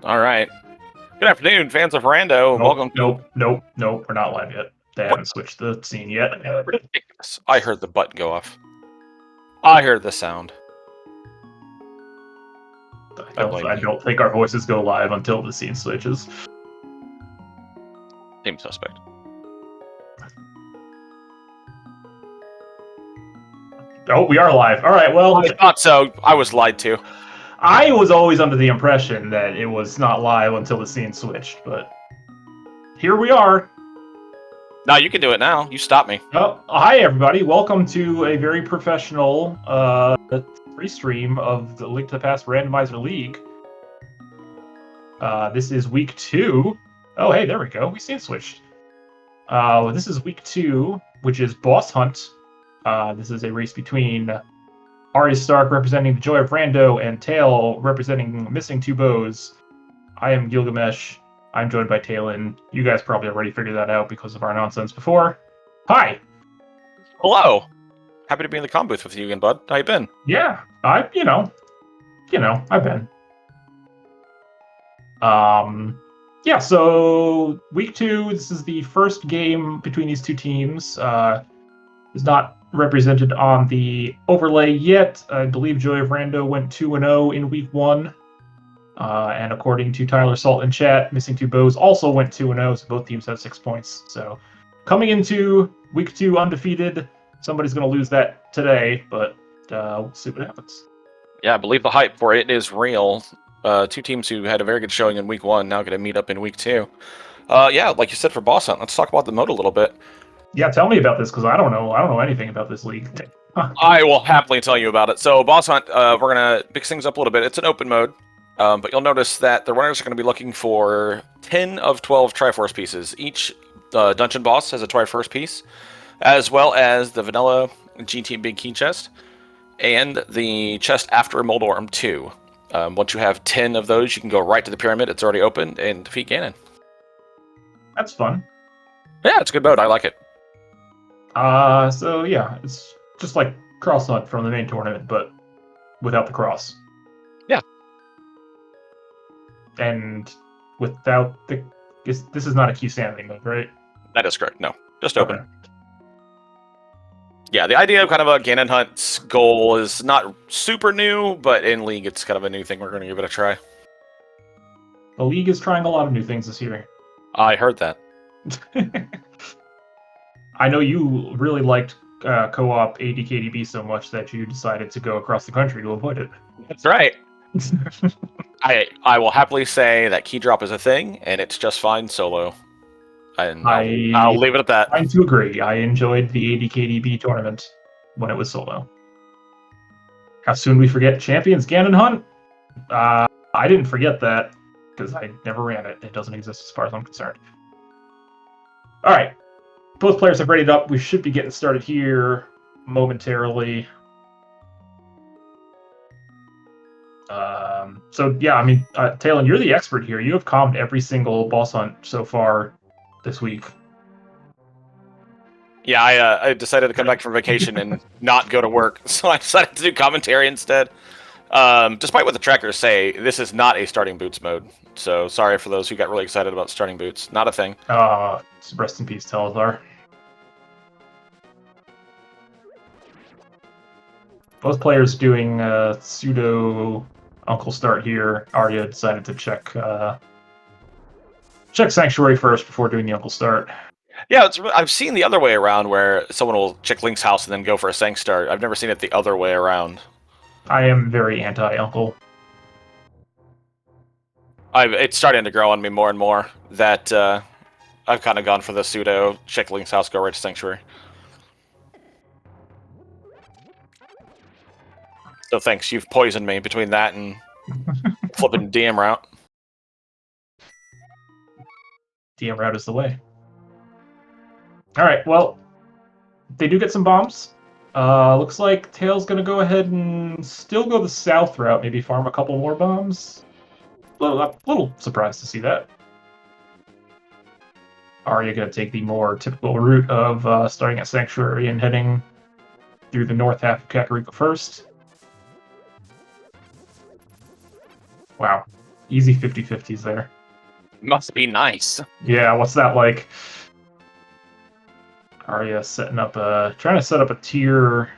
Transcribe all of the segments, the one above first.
All right. Good afternoon, fans of Rando. Nope, Welcome. nope. We're not live yet. They haven't switched the scene yet. Ridiculous. I heard the button go off. I heard the sound. I don't think our voices go live until the scene switches. Same suspect. Oh, we are live. All right, well, I thought so. I was lied to. I was always under the impression that it was not live until the scene switched, but here we are. No, you can do it now. You stopped me. Oh, hi everybody. Welcome to a very professional free stream of the Link to the Past Randomizer League. This is week 2. Oh, hey, there we go. We scene switched. This is week 2, which is Boss Hunt. This is a race between Arya Stark representing the Joy of Rando and Tail representing Missing Two Bows. I am Gilgamesh. I'm joined by Talon. You guys probably already figured that out because of our nonsense before. Hi. Hello. Happy to be in the comm booth with you again, bud. How you been? Yeah, I've been. Yeah, so week 2, this is the first game between these two teams. Is not represented on the overlay yet. I believe Joy of Rando went 2-0 in week 1. And according to Tyler Salt in chat, Missing Two Bows also went 2-0, so both teams have 6 points. So coming into week 2 undefeated, somebody's going to lose that today, but we'll see what happens. Yeah, I believe the hype for it is real. Two teams who had a very good showing in week 1 now going to meet up in week 2. Yeah, like you said for Boss Hunt, let's talk about the mode a little bit. Yeah, tell me about this, because I don't know anything about this league. I will happily tell you about it. So Boss Hunt, we're going to mix things up a little bit. It's an open mode, but you'll notice that the runners are going to be looking for 10 of 12 Triforce pieces. Each dungeon boss has a Triforce piece, as well as the vanilla GT Big Key chest, and the chest after Moldorm 2. Once you have 10 of those, you can go right to the pyramid. It's already open, and defeat Ganon. That's fun. Yeah, it's a good mode. I like it. So yeah, it's just like Cross Hunt from the main tournament, but without the cross. Yeah. And without the... This is not a Q Sanity mode, right? That is correct. No, just open. Okay. Yeah, the idea of kind of a Ganon Hunt's goal is not super new, but in League it's kind of a new thing. We're going to give it a try. The League is trying a lot of new things this year. I heard that. I know you really liked co-op ADKDB so much that you decided to go across the country to avoid it. That's right. I will happily say that key drop is a thing, and it's just fine solo. And I'll leave it at that. I do agree. I enjoyed the ADKDB tournament when it was solo. How soon we forget Champions Ganon Hunt? I didn't forget that because I never ran it. It doesn't exist as far as I'm concerned. All right. Both players have readied up. We should be getting started here momentarily. So yeah, I mean, Talon, you're the expert here. You have calmed every single boss hunt so far this week. Yeah, I decided to come back from vacation and not go to work, so I decided to do commentary instead. Despite what the trackers say, this is not a starting boots mode. So sorry for those who got really excited about starting boots. Not a thing. Rest in peace, Telethar. Both players doing pseudo Uncle Start here. Arya decided to check Sanctuary first before doing the Uncle Start. Yeah, I've seen the other way around where someone will check Link's house and then go for a Sanct Start. I've never seen it the other way around. I am very anti-Uncle. It's starting to grow on me more and more that I've kind of gone for the pseudo check Link's house, go right to Sanctuary. So thanks, you've poisoned me between that and flipping DM route. DM route is the way. Alright, well, they do get some bombs. Looks like Tail's gonna go ahead and still go the south route, maybe farm a couple more bombs. Little surprised to see that. Arya gonna take the more typical route of starting at Sanctuary and heading through the north half of Kakariko first. Wow. Easy 50-50s there. Must be nice. Yeah, what's that like? Arya trying to set up a tier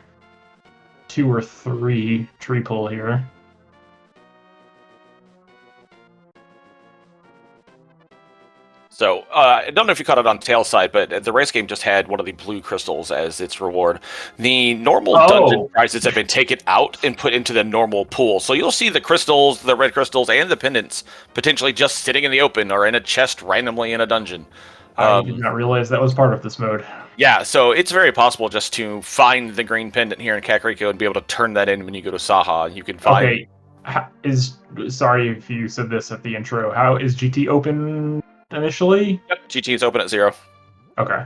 2 or 3 tree pull here. So, I don't know if you caught it on tail side, but the race game just had one of the blue crystals as its reward. The normal dungeon prizes have been taken out and put into the normal pool. So you'll see the crystals, the red crystals, and the pendants potentially just sitting in the open or in a chest randomly in a dungeon. I did not realize that was part of this mode. Yeah, so it's very possible just to find the green pendant here in Kakariko and be able to turn that in when you go to Saha. You can find... Okay, sorry if you said this at the intro. How is GT open initially? Yep, GT is open at 0. Okay.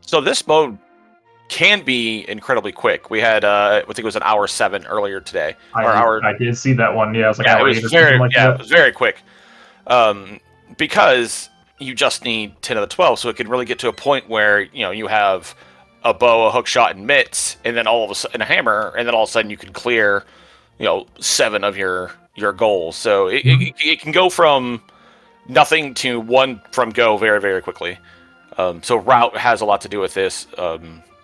So this mode can be incredibly quick. We had, I think it was an hour 7 earlier today. I did see that one. Yeah, it was like hour 8 or very, something like that. It was very quick. Because you just need 10 of the 12, so it can really get to a point where, you have a bow, a hook shot, and mitts, and then all of a sudden a hammer, and then all of a sudden you can clear, 7 of your goals. So it can go from nothing to 1 from go very, very quickly. So route has a lot to do with this.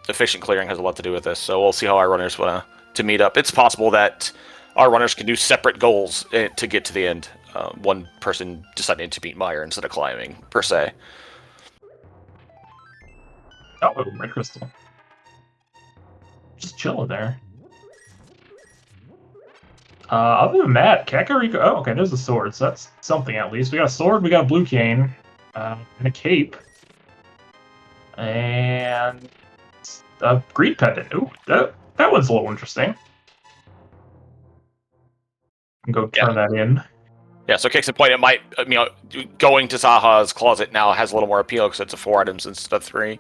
Efficient clearing has a lot to do with this. So we'll see how our runners want to meet up. It's possible that our runners can do separate goals to get to the end. One person deciding to beat Meyer instead of climbing, per se. Oh, red crystal. Just chilling there. Other than that, Kakariko... Oh, okay, there's a sword, so that's something at least. We got a sword, we got a blue cane, and a cape. And a green pendant. Ooh, that one's a little interesting. Can go turn that in. Yeah, so case in point, it might, going to Saha's closet now has a little more appeal because it's 4 items instead of 3.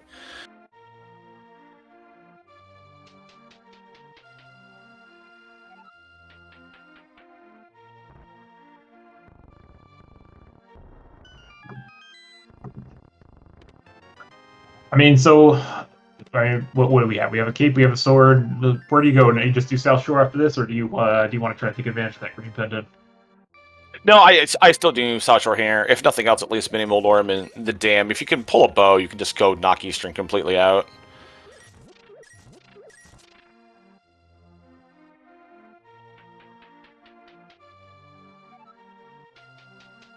I mean, so... what do we have? We have a cape, we have a sword. Where do you go? Do you just do South Shore after this, or do you want to try to take advantage of that green pendant? No, I still do South Shore here. If nothing else, at least Mini Moldorm and the Dam. If you can pull a bow, you can just go knock Eastern completely out.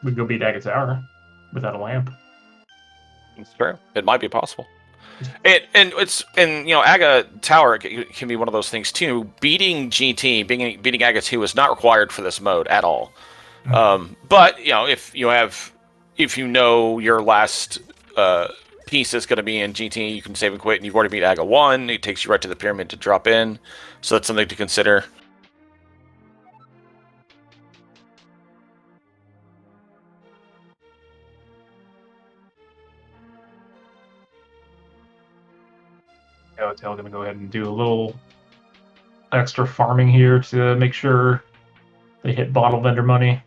We can go beat Aga Tower without a lamp. It's true. It might be possible. Aga Tower can be one of those things too. Beating GT, beating Aga 2 is not required for this mode at all. But if you know your last piece is going to be in GT, you can save and quit, and you've already beat Aga 1. It takes you right to the pyramid to drop in, so that's something to consider. Hotel gonna go ahead and do a little extra farming here to make sure they hit bottle vendor money.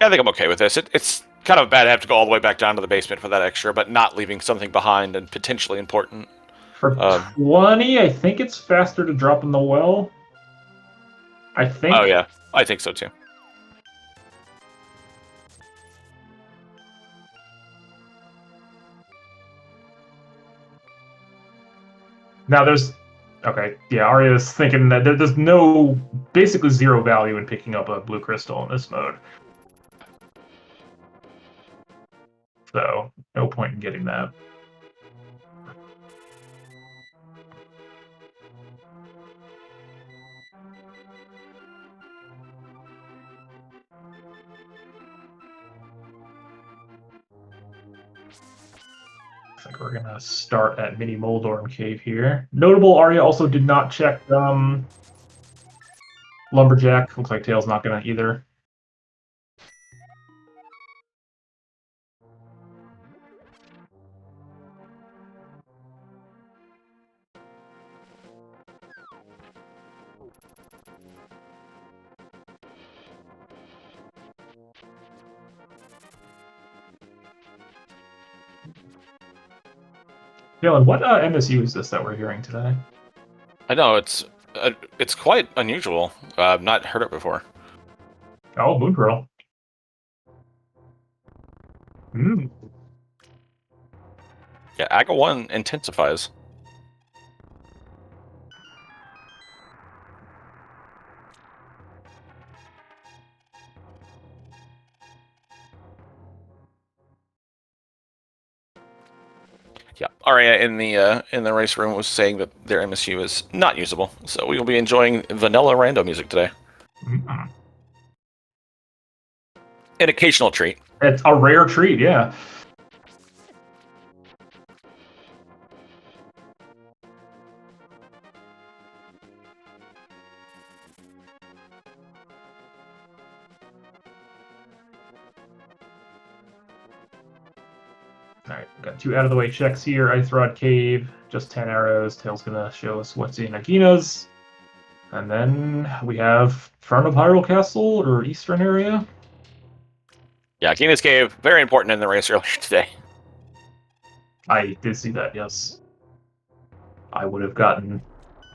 I think I'm okay with this. It's kind of bad to have to go all the way back down to the basement for that extra, but not leaving something behind and potentially important. For 20, I think it's faster to drop in the well. I think. Oh yeah, I think so too. Now there's... Okay, yeah, Arya's thinking that there's basically zero value in picking up a blue crystal in this mode. So, no point in getting that. I think we're gonna start at Mini Moldorm Cave here. Notable, Arya also did not check Lumberjack. Looks like Tail's not gonna either. Galen, what MSU is this that we're hearing today? I know it's quite unusual. I've not heard it before. Oh, Moon Pearl. Hmm. Yeah, AGA 1 intensifies. Yeah, Arya in the race room was saying that their MSU is not usable, so we will be enjoying vanilla Rando music today. Mm. An occasional treat. It's a rare treat, yeah. Alright, got 2 out of the way checks here. Ice Rod Cave, just 10 arrows. Tail's gonna show us what's in Agina's. And then we have front of Hyrule Castle, or eastern area. Yeah, Keena's Cave, very important in the race earlier today. I did see that, yes. I would have gotten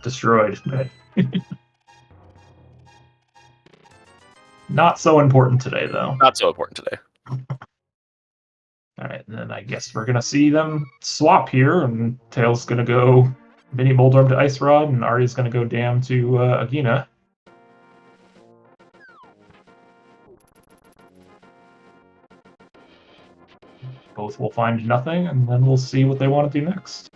destroyed. Not so important today, though. Not so important today. Alright, and then I guess we're gonna see them swap here, and Tail's gonna go Mini Moldorm to Ice Rod, and Arya's gonna go Dam to Agina. Both will find nothing, and then we'll see what they want to do next.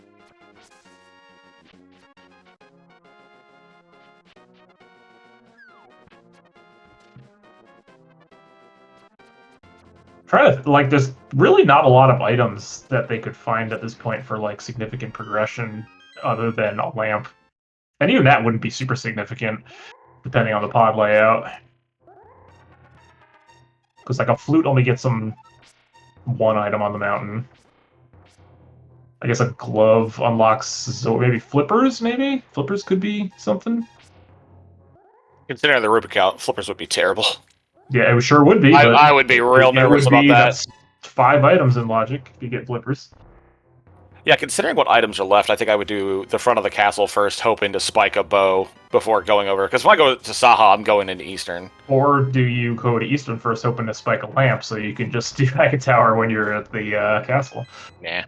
Like, there's really not a lot of items that they could find at this point for like significant progression other than a lamp. And even that wouldn't be super significant depending on the pod layout. Because like a flute only gets them one item on the mountain. I guess a glove unlocks, so maybe flippers, maybe? Flippers could be something. Considering the Rubik out, flippers would be terrible. Yeah, it sure would be. I would be real nervous about that. That's 5 items in Logic if you get flippers. Yeah, considering what items are left, I think I would do the front of the castle first, hoping to spike a bow before going over. Because if I go to Saha, I'm going into Eastern. Or do you go to Eastern first, hoping to spike a lamp so you can just do back a tower when you're at the castle? Nah.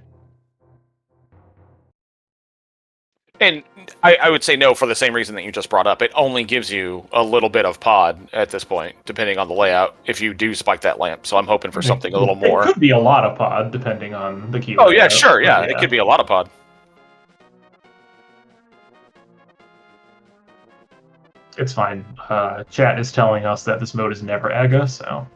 And I would say no for the same reason that you just brought up. It only gives you a little bit of pod at this point, depending on the layout, if you do spike that lamp. So I'm hoping for something a little more. It could be a lot of pod, depending on the key. Oh, yeah, sure, yeah. It could be a lot of pod. It's fine. Chat is telling us that this mode is never AGA, so...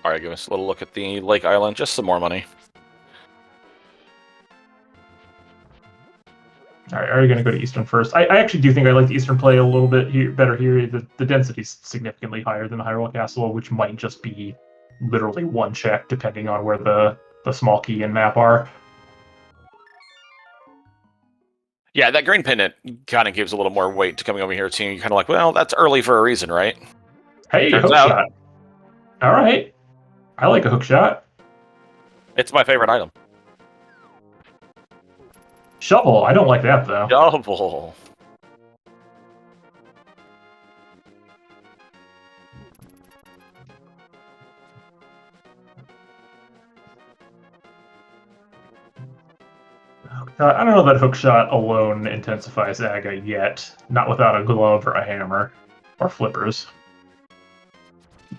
Alright, give us a little look at the Lake Island. Just some more money. Alright, are you going to go to Eastern first? I actually do think I like the Eastern play a little bit better here. The density's significantly higher than the Hyrule Castle, which might just be literally one check, depending on where the small key and map are. Yeah, that green pendant kind of gives a little more weight to coming over here, too. You're kind of like, well, that's early for a reason, right? Hey, hook shot. Alright. I like a hook shot. It's my favorite item. Shovel. I don't like that, though. Shovel. I don't know that hookshot alone intensifies AGA yet. Not without a glove or a hammer. Or flippers.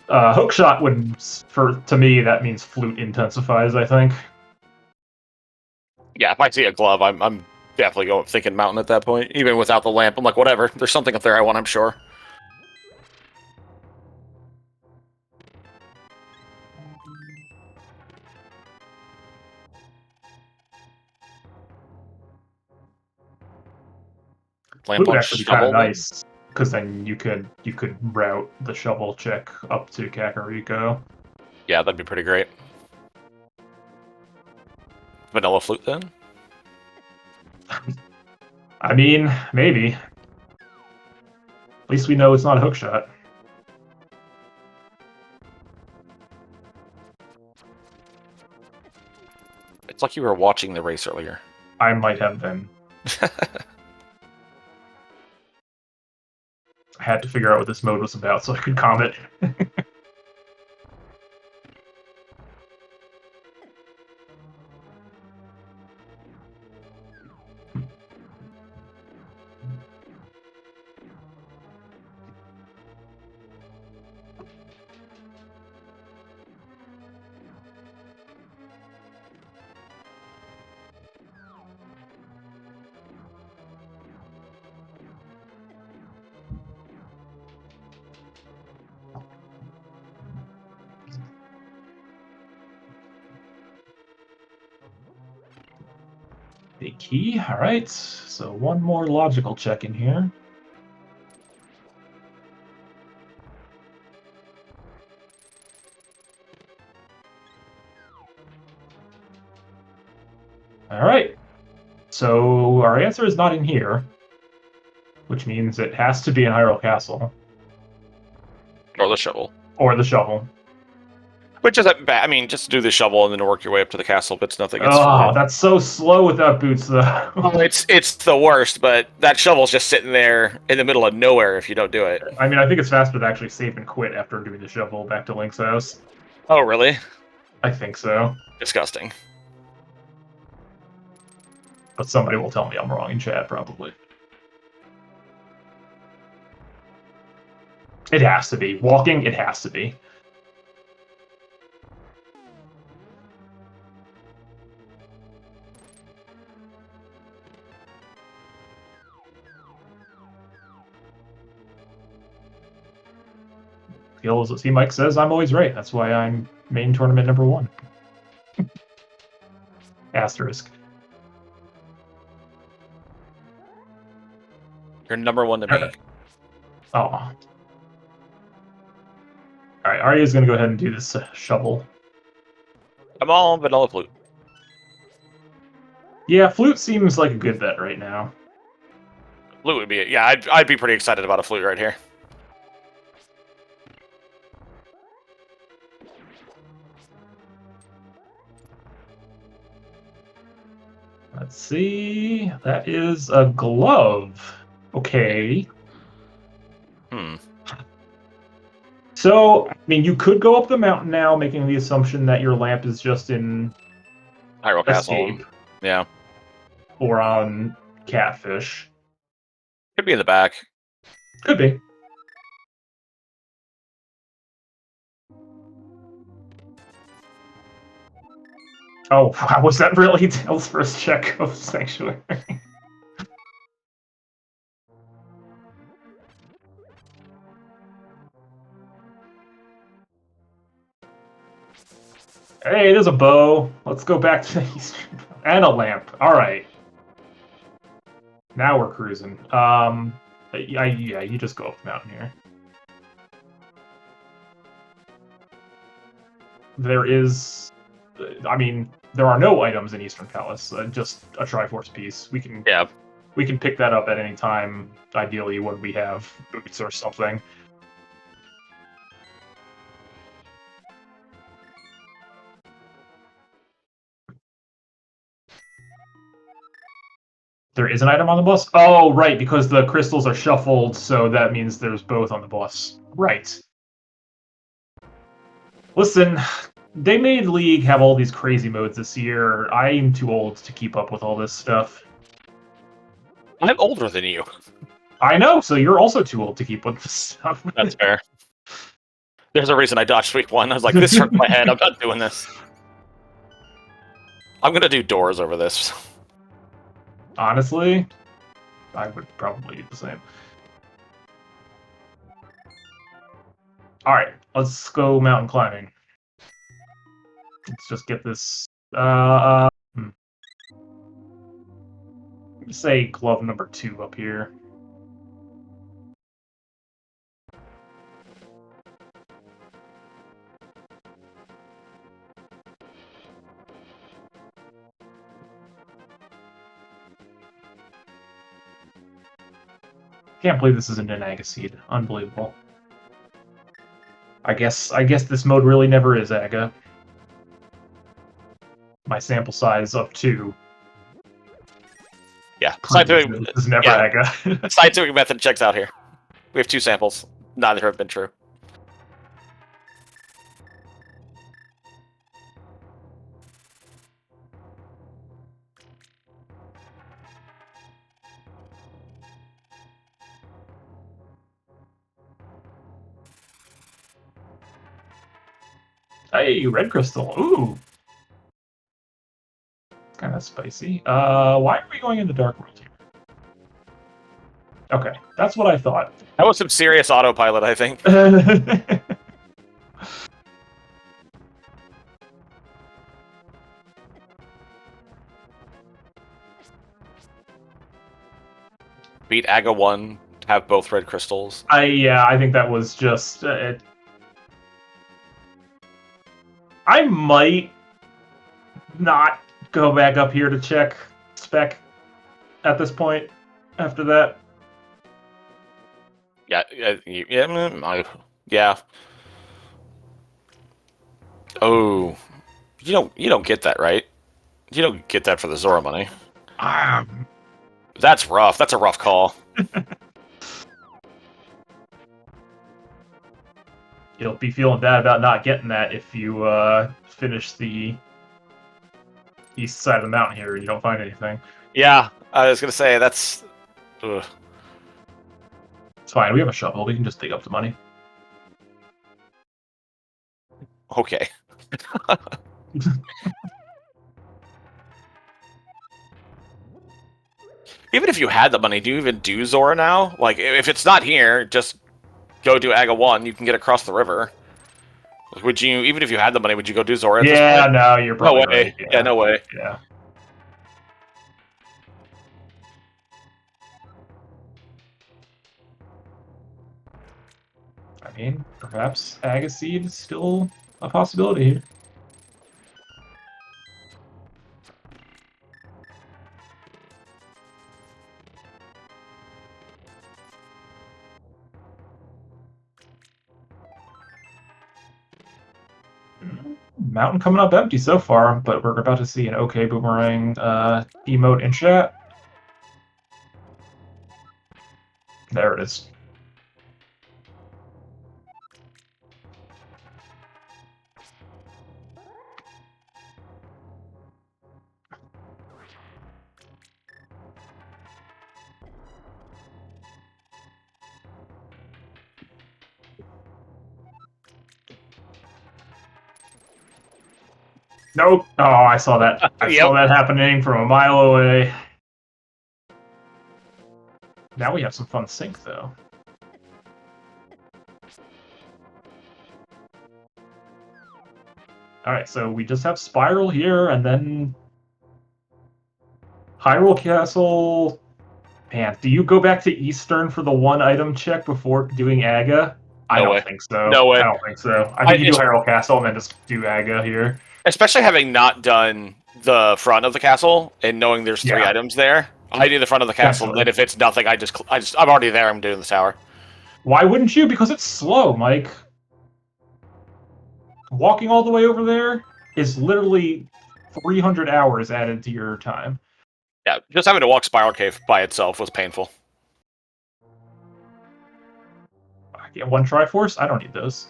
Hookshot would, to me, that means flute intensifies, I think. Yeah, if I see a glove, I'm definitely thinking mountain at that point. Even without the lamp, I'm like, whatever. There's something up there I want, I'm sure. Lamp would actually be kind of nice, because then you could route the shovel check up to Kakariko. Yeah, that'd be pretty great. Vanilla flute, then? I mean, maybe. At least we know it's not a hookshot. It's like you were watching the race earlier. I might have been. I had to figure out what this mode was about so I could comment. The key. All right. So one more logical check in here. All right. So our answer is not in here, which means it has to be in Hyrule Castle Or the shovel. or the shovel. Which isn't bad. I mean, just do the shovel and then work your way up to the castle, but it's nothing. It's Oh, that's so slow without boots, though. oh, it's the worst, but that shovel's just sitting there in the middle of nowhere if you don't do it. I mean, I think it's faster to actually save and quit after doing the shovel back to Link's house. Oh, really? I think so. Disgusting. But somebody will tell me I'm wrong in chat, probably. It has to be. Walking, it has to be. See, Mike says I'm always right. That's why I'm main tournament #1. Asterisk. You're #1 to me. Oh. All right, Arya's gonna go ahead and do this shovel. I'm all vanilla flute. Yeah, flute seems like a good bet right now. Flute would be it. Yeah, I'd be pretty excited about a flute right here. Let's see. That is a glove. Okay. So, I mean, you could go up the mountain now, making the assumption that your lamp is just in Hyrule Castle. Escape. Yeah. Or on Catfish. Could be in the back. Could be. Oh, wow, was that really Dale's first check of Sanctuary? Hey, there's a bow. Let's go back to the Eastern... And a lamp. All right. Now we're cruising. Yeah, you just go up the mountain here. There is... I mean, there are no items in Eastern Palace, just a Triforce piece. We can pick that up at any time, ideally when we have boots or something. There is an item on the bus? Oh, right, because the crystals are shuffled, so that means there's both on the bus. Right. Listen, they made League have all these crazy modes this year. I'm too old to keep up with all this stuff. I'm older than you. I know, so you're also too old to keep with this stuff. That's fair. There's a reason I dodged week 1. I was like, this hurt my head. I'm not doing this. I'm going to do doors over this. Honestly, I would probably do the same. Alright, let's go mountain climbing. Let's just get this... say glove number 2 up here. Can't believe this isn't an Aga seed. Unbelievable. I guess this mode really never is Aga. my sample size of 2. Yeah, Proves scientific. that this is never Yeah, AGA. scientific method checks out here. We have 2 samples. Neither have been true. Hey, red crystal. Ooh. Kind of spicy. Why are we going into Dark World here? Okay, that's what I thought. That was some serious autopilot, I think. Beat AGA 1, have both red crystals. I think that was just. I might not go back up here to check spec at this point. After that, Yeah. Yeah. Oh, you don't get that, right? You don't get that for the Zora money. That's rough. That's a rough call. you'll be feeling bad about not getting that if you finish the east side of the mountain here and you don't find anything. Yeah, I was gonna say that's. Ugh. It's fine. We have a shovel. We can just dig up the money. Okay. Even if you had the money, do you even do Zora now? Like, if it's not here, just go do AGA 1. You can get across the river. Would you, even if you had the money, would you go do Zora at this point? No, you're probably No way. right. Yeah, no way. Yeah. I mean, perhaps Agaseed is still a possibility here. Mountain coming up empty so far, but we're about to see an OK Boomerang emote in chat. There it is. Nope. Oh, I saw that. I saw that happening from a mile away. Now we have some fun sync, though. Alright, so we just have Spiral here, and then Hyrule Castle. Man, do you go back to Eastern for the one item check before doing Aga? I don't think so. No way. I don't think so. I think you do Hyrule Castle and then just do Aga here. Especially having not done the front of the castle and knowing there's 3 items there. I do the front of the castle, and then if it's nothing, I'm already there. I'm doing the tower. Why wouldn't you? Because it's slow, Mike. Walking all the way over there is literally 300 hours added to your time. Yeah, just having to walk Spiral Cave by itself was painful. I get 1 Triforce? I don't need those.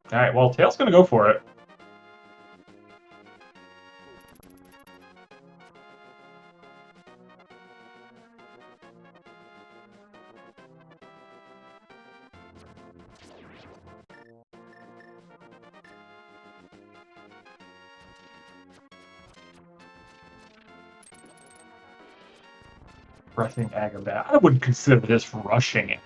Alright, well, Tail's gonna go for it. Breathing Agabat. I wouldn't consider this rushing it.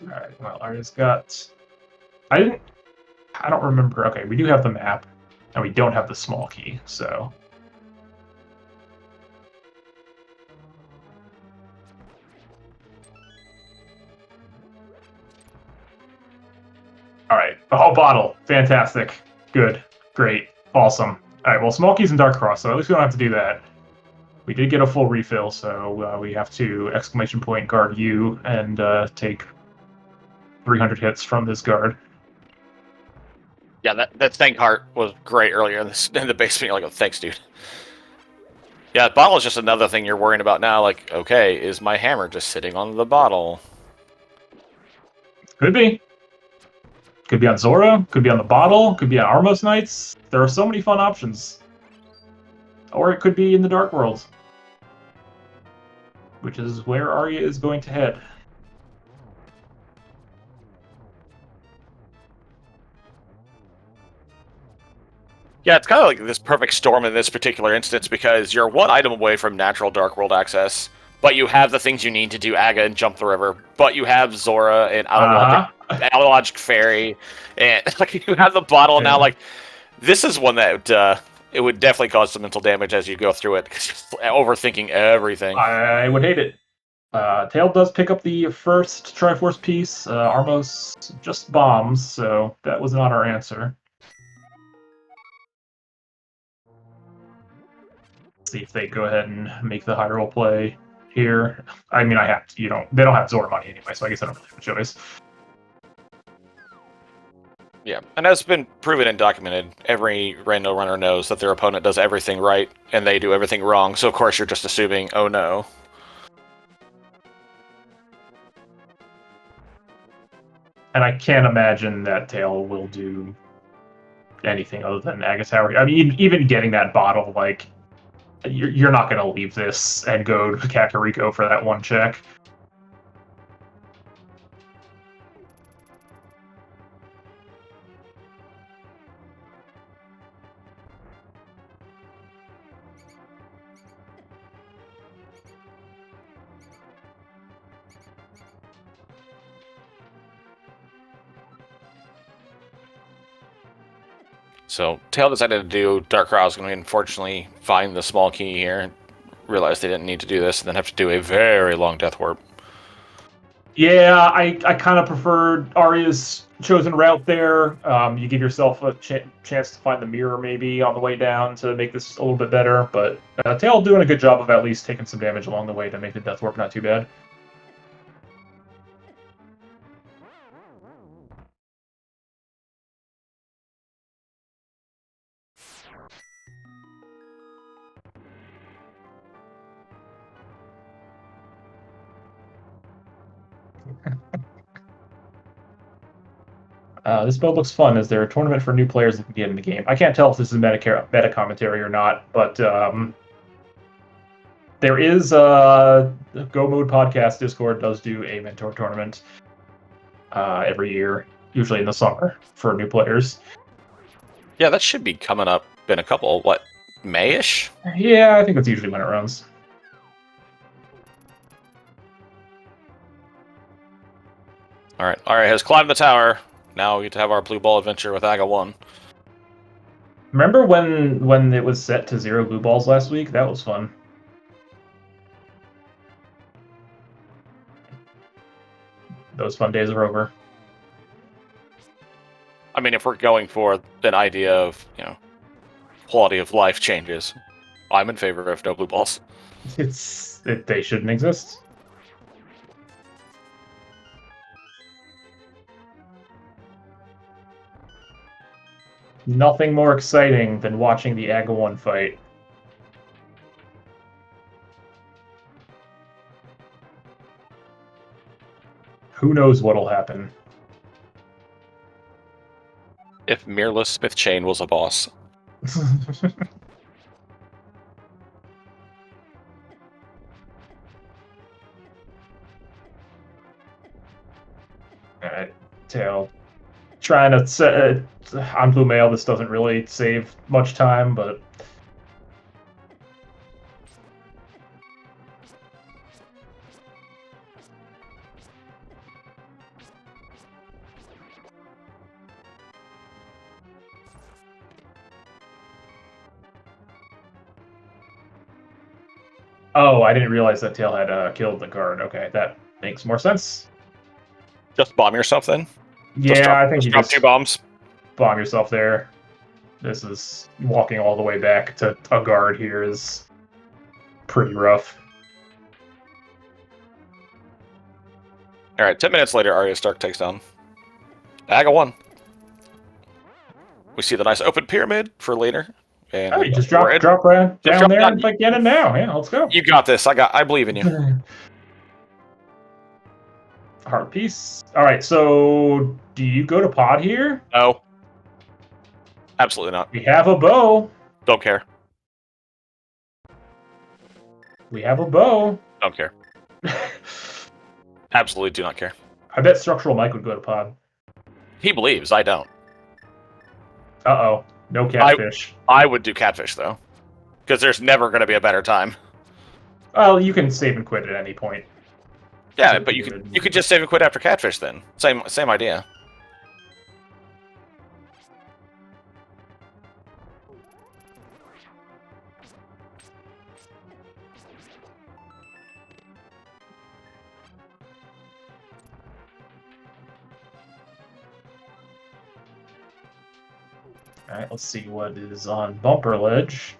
All right. Well, Arya's got. I don't remember. Okay, we do have the map, and we don't have the small key. So. All right. Oh, bottle. Fantastic. Good. Great. Awesome. All right. Well, small keys and dark cross. So at least we don't have to do that. We did get a full refill, so we have to exclamation point guard you and take 300 hits from this guard. Yeah, that stank heart was great earlier in the basement. You're like, oh, thanks, dude. Yeah, bottle is just another thing you're worrying about now. Like, okay, is my hammer just sitting on the bottle? Could be. Could be on Zora. Could be on the bottle. Could be on Armos Knights. There are so many fun options. Or it could be in the Dark World, which is where Arya is going to head. Yeah, it's kind of like this perfect storm in this particular instance because you're one item away from natural Dark World access, but you have the things you need to do Aga and jump the river, but you have Zora and Autologic Fairy, and like you have the bottle now. Like, this is one that it would definitely cause some mental damage as you go through it because you're overthinking everything. I would hate it. Tail does pick up the first Triforce piece. Armos just bombs, so that was not our answer. See if they go ahead and make the high roll play here. I mean, I have to. They don't have Zora money anyway, so I guess I don't really have a choice. Yeah, and as been proven and documented, every Rando runner knows that their opponent does everything right and they do everything wrong. So of course you're just assuming, oh no. And I can't imagine that Tail will do anything other than Agatower. I mean, even getting that bottle, like, you're not going to leave this and go to Kakariko for that one check. So Tail decided to do Dark Crowd's going to unfortunately find the small key here, realize they didn't need to do this, and then have to do a very long Death Warp. Yeah, I kind of preferred Arya's chosen route there. You give yourself a chance to find the mirror maybe on the way down to make this a little bit better, but Tail doing a good job of at least taking some damage along the way to make the Death Warp not too bad. This build looks fun. Is there a tournament for new players that can get in the game? I can't tell if this is meta commentary or not, but there is Go Mode Podcast Discord does do a mentor tournament every year, usually in the summer, for new players. Yeah, that should be coming up in a couple, May-ish? Yeah, I think that's usually when it runs. Alright, has climbed the tower. Now we get to have our blue ball adventure with Aga 1. Remember when it was set to 0 blue balls last week? That was fun. Those fun days are over. I mean, if we're going for an idea of, quality of life changes, I'm in favor of no blue balls. They shouldn't exist. Nothing more exciting than watching the Aga 1 fight. Who knows what'll happen? If Mirrorless Smith Chain was a boss. Alright, Tail. Trying to set on Blue Mail, this doesn't really save much time, but Oh, I didn't realize that Tail had killed the guard. Okay, that makes more sense. Just bomb yourself then. Yeah, I think you drop just 2 bombs. bomb yourself there. This is walking all the way back to a guard here is pretty rough. All right, 10 minutes later, Arya Stark takes down Aga 1. We see the nice open pyramid for later. And Oh, you just drop right down there and like get it now. Yeah, let's go. You got this. I believe in you. Heart piece. All right, so do you go to pod here? No. Absolutely not. We have a bow. Don't care. We have a bow. Don't care. Absolutely do not care. I bet Structural Mike would go to pod. He believes. I don't. Uh-oh. No catfish. I would do catfish, though. Because there's never going to be a better time. Well, you can save and quit at any point. Yeah, but you could just save and quit after catfish then. Same idea. All right, let's see what is on Bumper Ledge.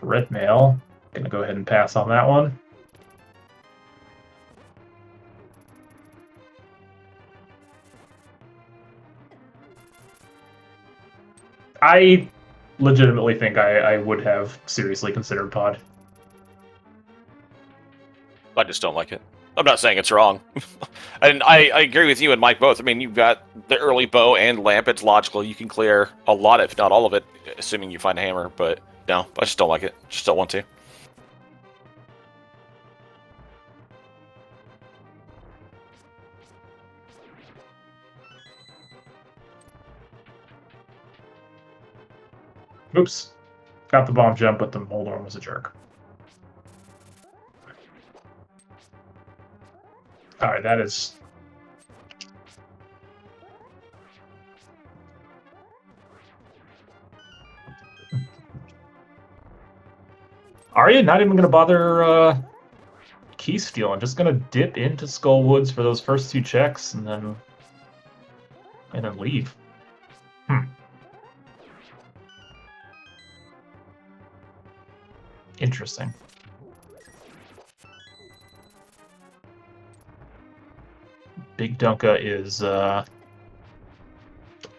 Red mail. Gonna go ahead and pass on that one. I legitimately think I would have seriously considered pod. I just don't like it. I'm not saying it's wrong. And I agree with you and Mike both. I mean, you've got the early bow and lamp. It's logical. You can clear a lot, if not all of it, assuming you find a hammer. But no, I just don't like it. Just don't want to. Oops. Got the bomb jump, but the Moldorm was a jerk. Alright, that is... Are you not even going to bother key stealing? Just going to dip into Skullwoods for those first 2 checks and then leave. Interesting. Big Dunka is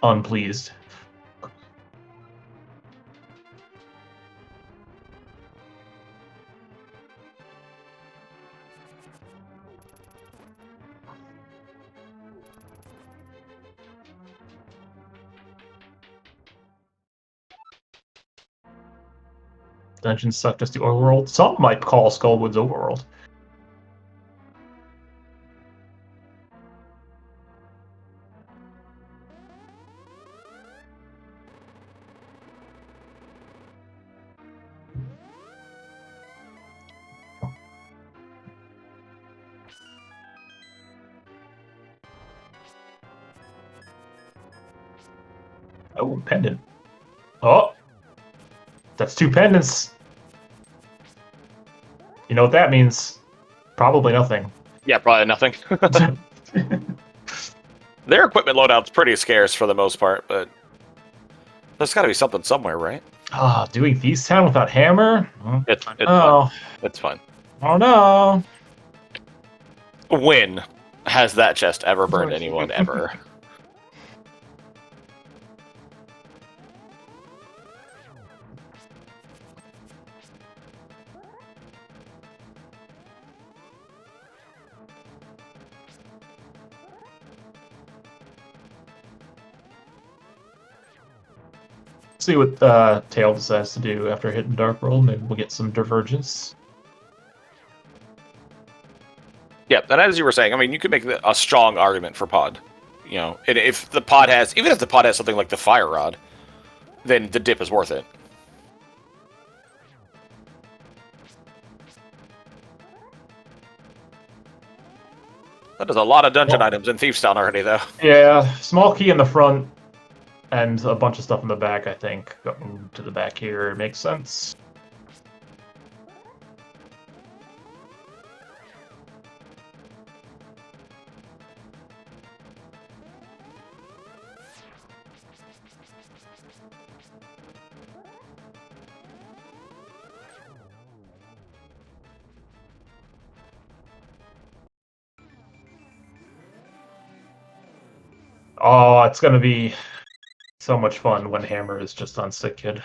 unpleased. Dungeons suck just the overworld. Some might call Skullwoods overworld. Oh, pendant. Oh! That's 2 pendants. You know what that means? Probably nothing. Yeah, probably nothing. Their equipment loadout's pretty scarce for the most part, but there's got to be something somewhere, right? Ah, doing Thieves Town without hammer? It's fine. It's fine. Oh no! When has that chest ever burned anyone ever? See what Tail decides to do after hitting Dark World. Maybe we'll get some divergence. Yeah, and as you were saying, I mean, you could make a strong argument for pod. You know, and if the pod has, even if the pod has something like the Fire Rod, then the dip is worth it. That is a lot of dungeon items in Thieves Town already, though. Yeah, small key in the front And a bunch of stuff in the back, I think. Going to the back here makes sense. Oh, it's gonna be so much fun when Hammer is just on Sick Kid.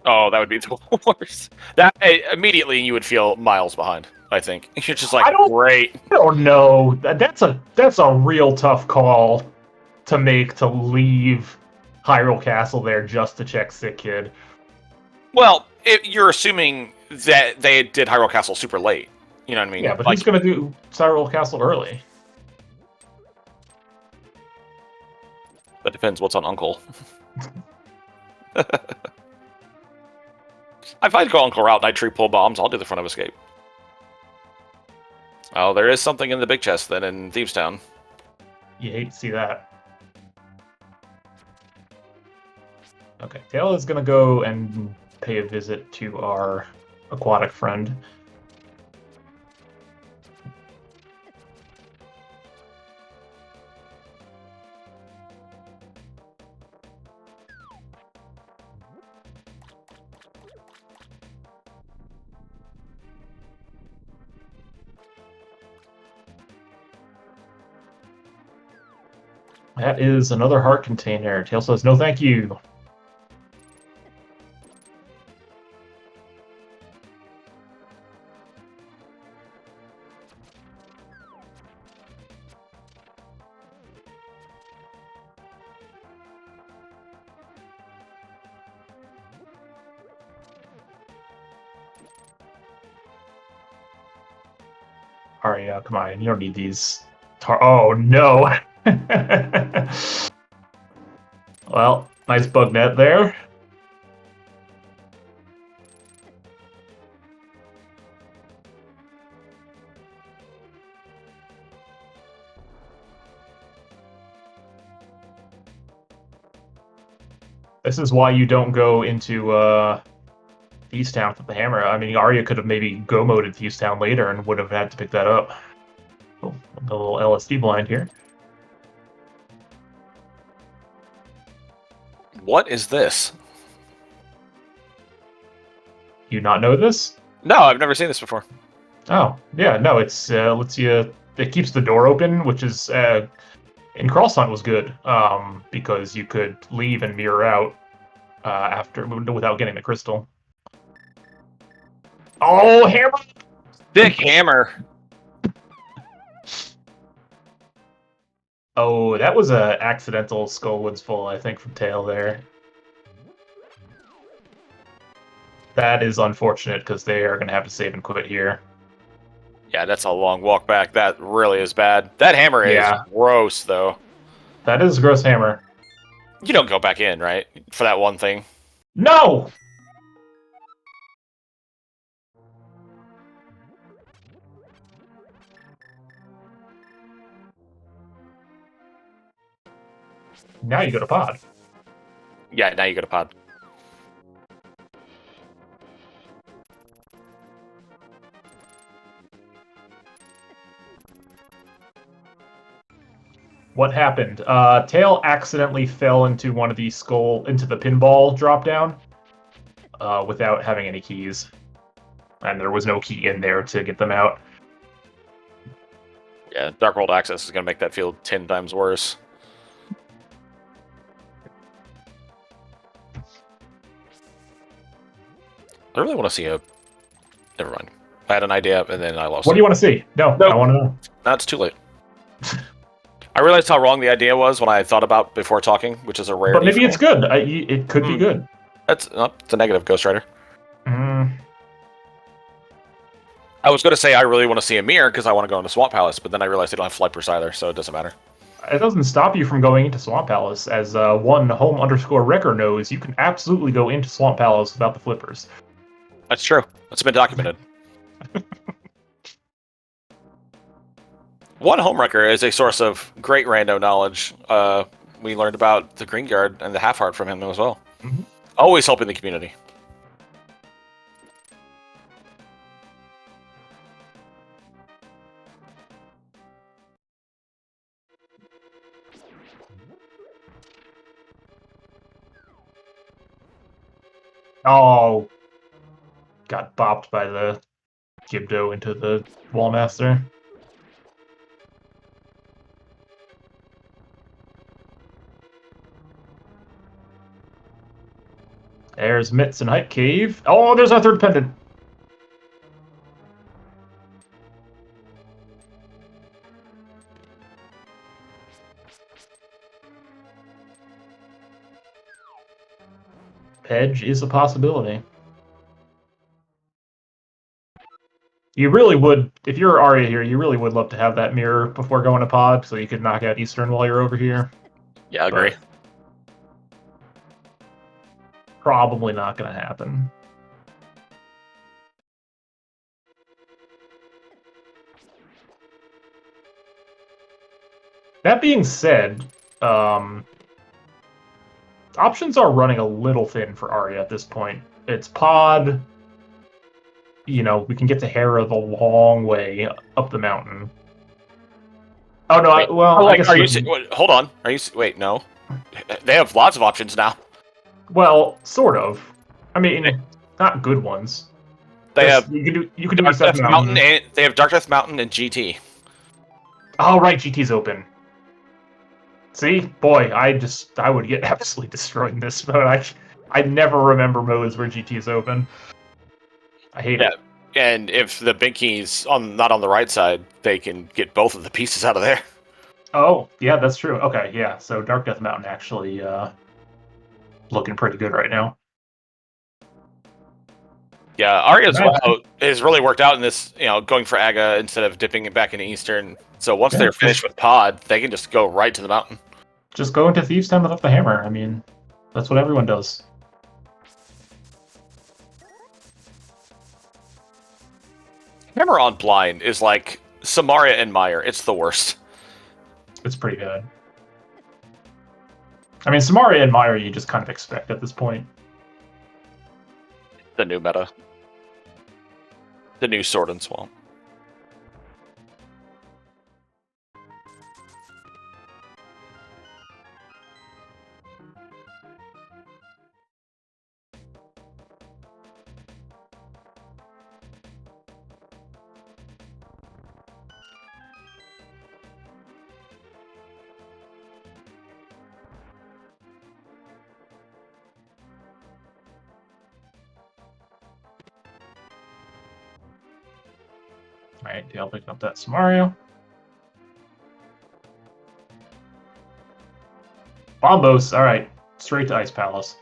Oh, that would be the worst. That immediately you would feel miles behind. I think you're just like, great. I don't know. That's a real tough call to make, to leave Hyrule Castle there just to check Sick Kid. Well, you're assuming that they did Hyrule Castle super late. You know what I mean? Yeah, but who's gonna do Hyrule Castle early? That depends what's on Uncle. If I'd go Uncle route and I tree pull bombs, I'll do the front of escape. Oh, there is something in the big chest then in Thieves Town. You hate to see that. Okay, Tail is gonna go and pay a visit to our aquatic friend. That is another heart container. Tail says, no thank you. Alright, come on, you don't need these. Oh no! Well, nice bug net there. This is why you don't go into Thieves Town with the hammer. I mean, Arya could have maybe go-moded Thieves Town later and would have had to pick that up. Oh, a little LSD blind here. What is this? You not know this? No, I've never seen this before. Oh, yeah, no, it's lets you. It keeps the door open, which is in Cross Hunt was good because you could leave and mirror out after without getting the crystal. Oh, hammer! Thick hammer. Oh, that was a accidental Skullwoods full, I think, from Tail there. That is unfortunate because they are going to have to save and quit here. Yeah, that's a long walk back. That really is bad. That hammer is gross, though. That is a gross hammer. You don't go back in, right? For that one thing. No! Now you go to pod. Yeah, now you go to pod. What happened? Tail accidentally fell into one of these into the pinball drop down without having any keys. And there was no key in there to get them out. Yeah, Dark World Access is going to make that feel 10 times worse. I really want to see a... Never mind. I had an idea, and then I lost it. What do you want to see? No, I want to know. No, it's too late. I realized how wrong the idea was when I thought about before talking, which is a rare. But maybe it's good. It could be good. It's a negative, Ghost Rider. Mm. I was going to say I really want to see a mirror because I want to go into Swamp Palace, but then I realized they don't have Flypers either, so it doesn't matter. It doesn't stop you from going into Swamp Palace. As one home_wrecker knows, you can absolutely go into Swamp Palace without the flippers. That's true. That's been documented. One homewrecker is a source of great rando knowledge. We learned about the Green Guard and the Half Heart from him as well. Mhm. Always helping the community. Oh, got bopped by the Gibdo into the Wallmaster. There's Mitts and Hype Cave. Oh, there's our third pendant. Edge is a possibility. You really would, if you're Arya here, you really would love to have that mirror before going to pod, so you could knock out Eastern while you're over here. Yeah, I agree. But probably not going to happen. That being said, options are running a little thin for Arya at this point. It's pod. You know, we can get to Hera the long way up the mountain. Oh no! Wait, I guess are you? Hold on. Are you? Wait, no. They have lots of options now. Well, sort of. I mean, not good ones. They have you can do Dark East Death Death Mountain, and they have Dark Death Mountain and GT. Oh right, GT's open. See, boy, I would get absolutely destroyed in this mode. I never remember modes where GT is open. I hate it. And if the Binky's not on the right side, they can get both of the pieces out of there. Oh, yeah, that's true. Okay, yeah. So Dark Death Mountain actually looking pretty good right now. Yeah, Arya's WoW has really worked out in this, going for Aga instead of dipping it back into Eastern. So once they're finished with pod, they can just go right to the mountain. Just go into Thieves' Town without the hammer. I mean, that's what everyone does. Hammer on blind is like Samaria and Meyer. It's the worst. It's pretty good. I mean, Samaria and Meyer you just kind of expect at this point. The new meta. The new Sword and Swamp. Alright, Dale picking up that Samario. Bombos, alright. Straight to Ice Palace.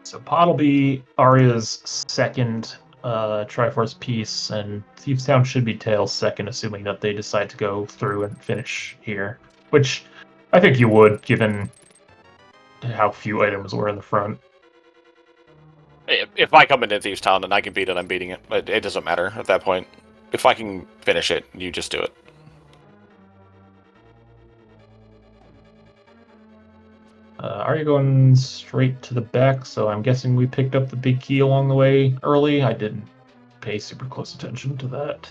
So Pod will be Arya's second Triforce piece, and Thieves' Town should be Tails' second, assuming that they decide to go through and finish here. Which I think you would, given how few items were in the front. If I come into Thieves' Town and I can beat it, I'm beating it. It doesn't matter at that point. If I can finish it, you just do it. Arya going straight to the back, so I'm guessing we picked up the big key along the way early. I didn't pay super close attention to that.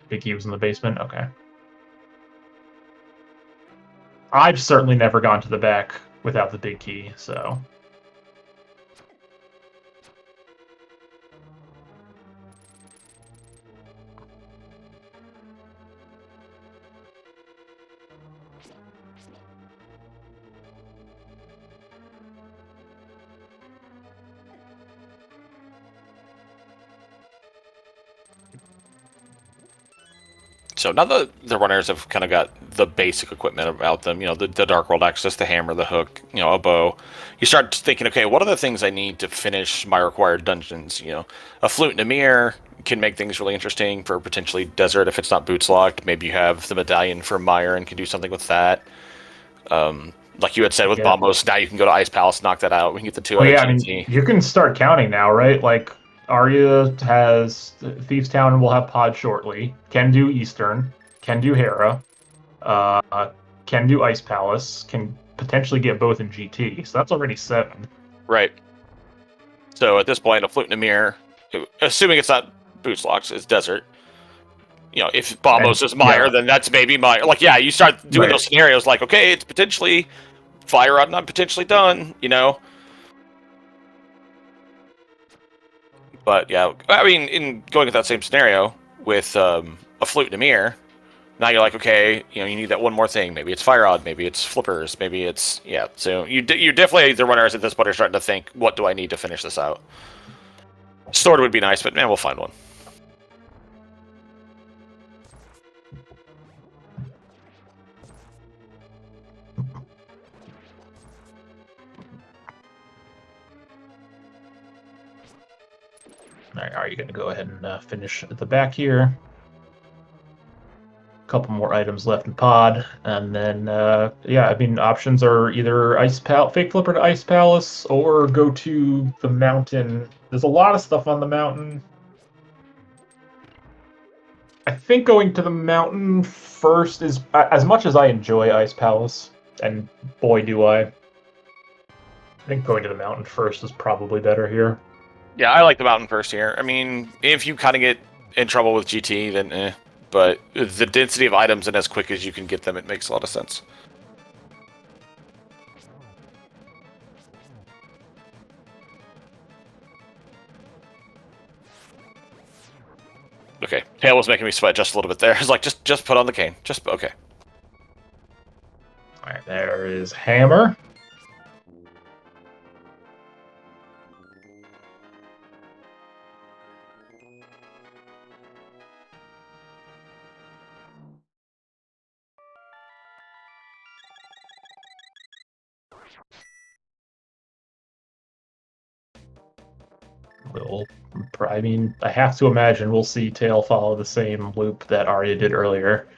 Big key was in the basement? Okay. I've certainly never gone to the back without the big key, so... So now the runners have kind of got the basic equipment about them, the Dark World Access, the hammer, the hook, a bow. You start thinking, okay, what are the things I need to finish my required dungeons? A flute and a mirror can make things really interesting for potentially desert if it's not boots locked. Maybe you have the medallion for Mire and can do something with that. Like you had said with Bombos, now you can go to Ice Palace, knock that out. We can get the two out of GT. You can start counting now, right? Like Arya has Thieves Town and will have Pod shortly. Can do Eastern. Can do Hera. Can do Ice Palace. Can potentially get both in GT. So that's already 7. Right. So at this point, a flute and a mirror, assuming it's not boots locks, is desert. If Bombos is Mire, then that's maybe Mire. Like, yeah, you start doing those scenarios like, okay, it's potentially Fire Rod, not potentially done, But yeah, I mean, in going with that same scenario with a flute and a mirror, now you're like, okay, you need that one more thing. Maybe it's Fire Rod, maybe it's flippers, maybe it's So you definitely, the runners at this point are starting to think, what do I need to finish this out? Sword would be nice, but man, we'll find one. All right, are you going to go ahead and finish at the back here? A couple more items left in pod, and then options are either Fake Flipper to Ice Palace or go to the mountain. There's a lot of stuff on the mountain. I think going to the mountain first is, as much as I enjoy Ice Palace, and boy do I think going to the mountain first is probably better here. Yeah, I like the mountain first here. I mean, if you kind of get in trouble with GT, then eh. But the density of items and as quick as you can get them, it makes a lot of sense. Okay, Hale was making me sweat just a little bit there. It's like, just put on the cane. Okay. All right, there is Hammer. I have to imagine we'll see Tail follow the same loop that Arya did earlier.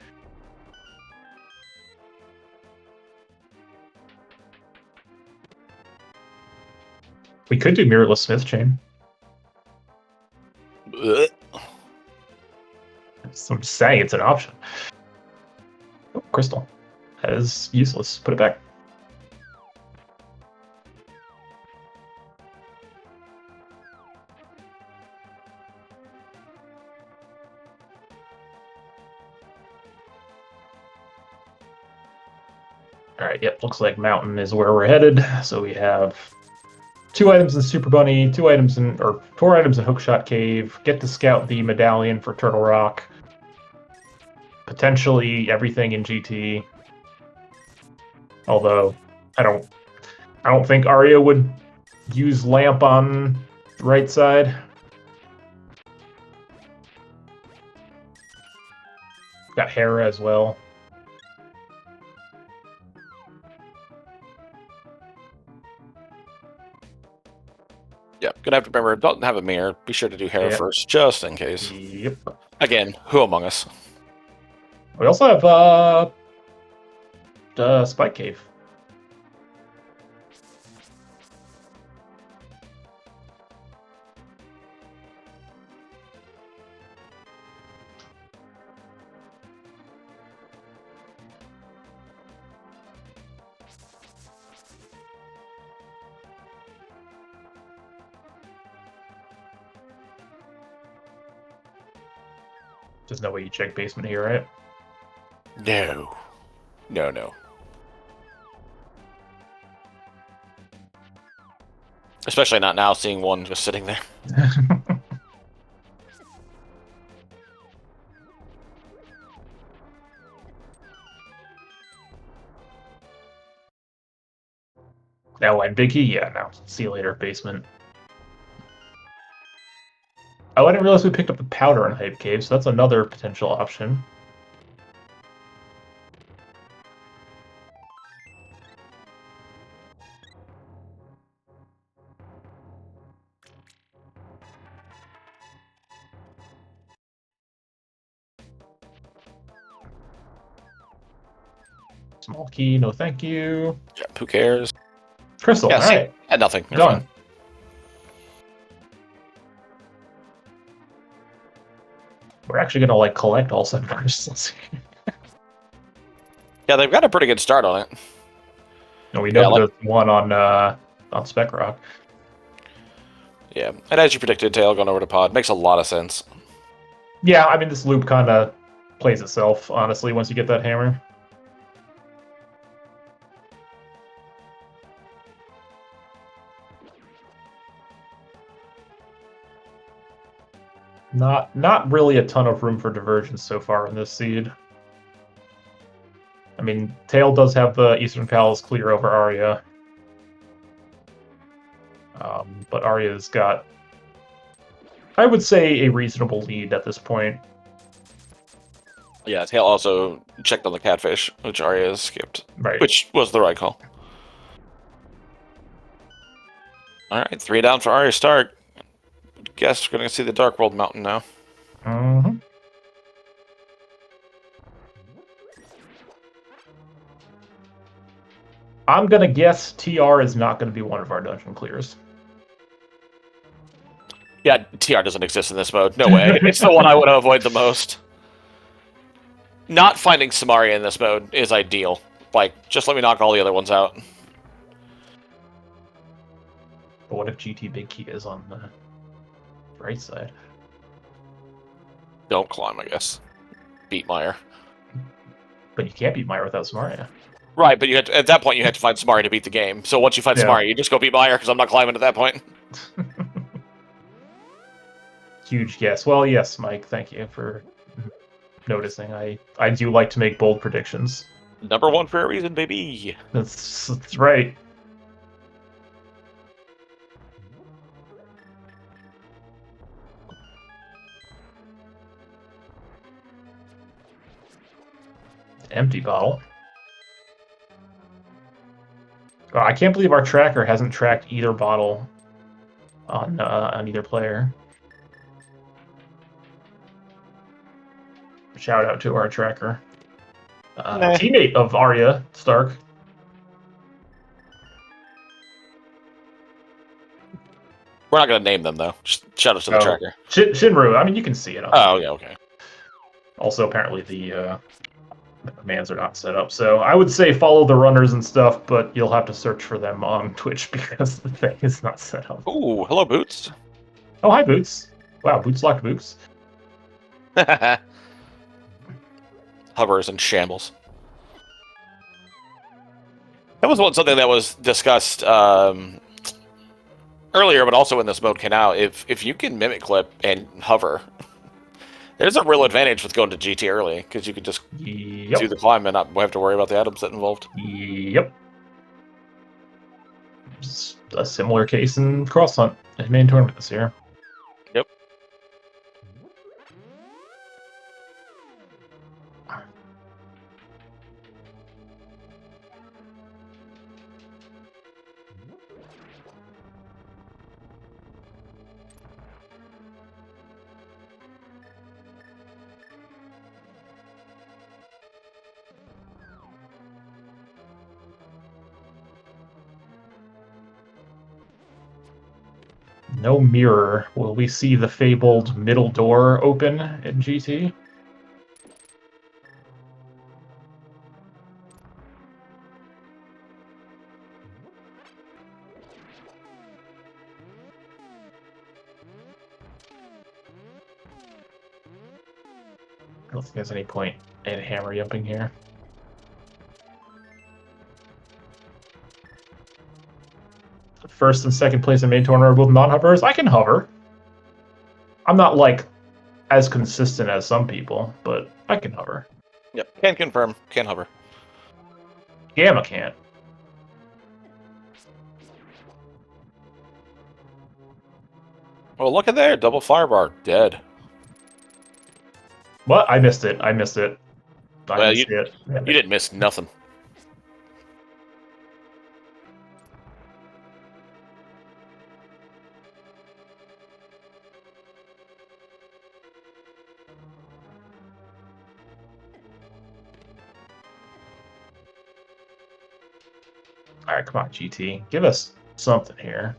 We could do Mirrorless Smith Chain. Ugh. I'm just saying it's an option. Oh, Crystal. That is useless. Put it back. Alright, yep, looks like Mountain is where we're headed. So we have 2 items in Super Bunny, 4 items in Hookshot Cave, get to scout the medallion for Turtle Rock, potentially everything in GT. Although I don't think Arya would use Lamp on the right side. Got Hera as well. Yeah, gonna have to remember, don't have a mirror. Be sure to do Hera first, just in case. Yep. Again, who among us? We also have Spike Cave. There's no way you check basement here, right? No. No. Especially not now, seeing one just sitting there. Now and Big E? Yeah, no. See you later, basement. Oh, I didn't realize we picked up the powder in Hype Cave, so that's another potential option. Small key, no thank you. Yeah, who cares? Crystal, Yeah, all see, right. yeah, nothing. You're Done. fine. We're actually gonna like collect all 7 crystals. Yeah, they've got a pretty good start on it. And we know Yeah, that there's one on Spec Rock. Yeah, and as you predicted, Tail going over to Pod makes a lot of sense. Yeah, I mean this loop kind of plays itself, honestly, once you get that hammer. Not really a ton of room for divergence so far in this seed. I mean, Tail does have the Eastern Palace clear over Arya. But Arya's got, I would say, a reasonable lead at this point. Yeah, Tail also checked on the catfish, which Arya skipped, Right. which was the right call. All right, 3 down for Arya Stark. Guess we're going to see the Dark World Mountain now. Mm-hmm. I'm gonna guess TR is not gonna be one of our dungeon clears. Yeah, TR doesn't exist in this mode. No way. It's the one I want to avoid the most. Not finding Samaria in this mode is ideal. Like, just let me knock all the other ones out. But what if GT Big Key is on the right side? Don't climb, I guess. Beat Meyer. But you can't beat Meyer without Samaria. Right, but you had to, at that point you had to find Samaria to beat the game. So once you find Yeah. Samaria, you just go beat Meyer because I'm not climbing at that point. Huge guess. Well, yes, Mike. Thank you for noticing. I do like to make bold predictions. Number 1 for a reason, baby. That's right. Empty bottle. Oh, I can't believe our tracker hasn't tracked either bottle on either player. Shout out to our tracker. Teammate of Arya Stark. We're not going to name them, though. Just shout out to the tracker. Shinru. I mean, you can see it. Oh, yeah, okay. Also, apparently the commands are not set up. So I would say follow the runners and stuff, but you'll have to search for them on Twitch because the thing is not set up. Ooh, hello, Boots. Oh, hi, Boots. Wow, Boots locked Boots. Hovers in shambles. That was something that was discussed earlier, but also in this mode came out. If you can mimic clip and hover, there's a real advantage with going to GT early because you can just do the climb and not have to worry about the items that involved. Yep. Just a similar case in Cross Hunt in main tournament this year. Yep. No mirror. Will we see the fabled middle door open in GT? I don't think there's any point in hammer jumping here. First and second place in main tournament are both non-hovers. I can hover. I'm not like as consistent as some people, but I can hover. Yep, can confirm, can hover. Gamma can't. Oh, look at there, double firebar, dead. What? I missed it. I missed it. Well, you didn't miss nothing. All right, come on, GT. Give us something here.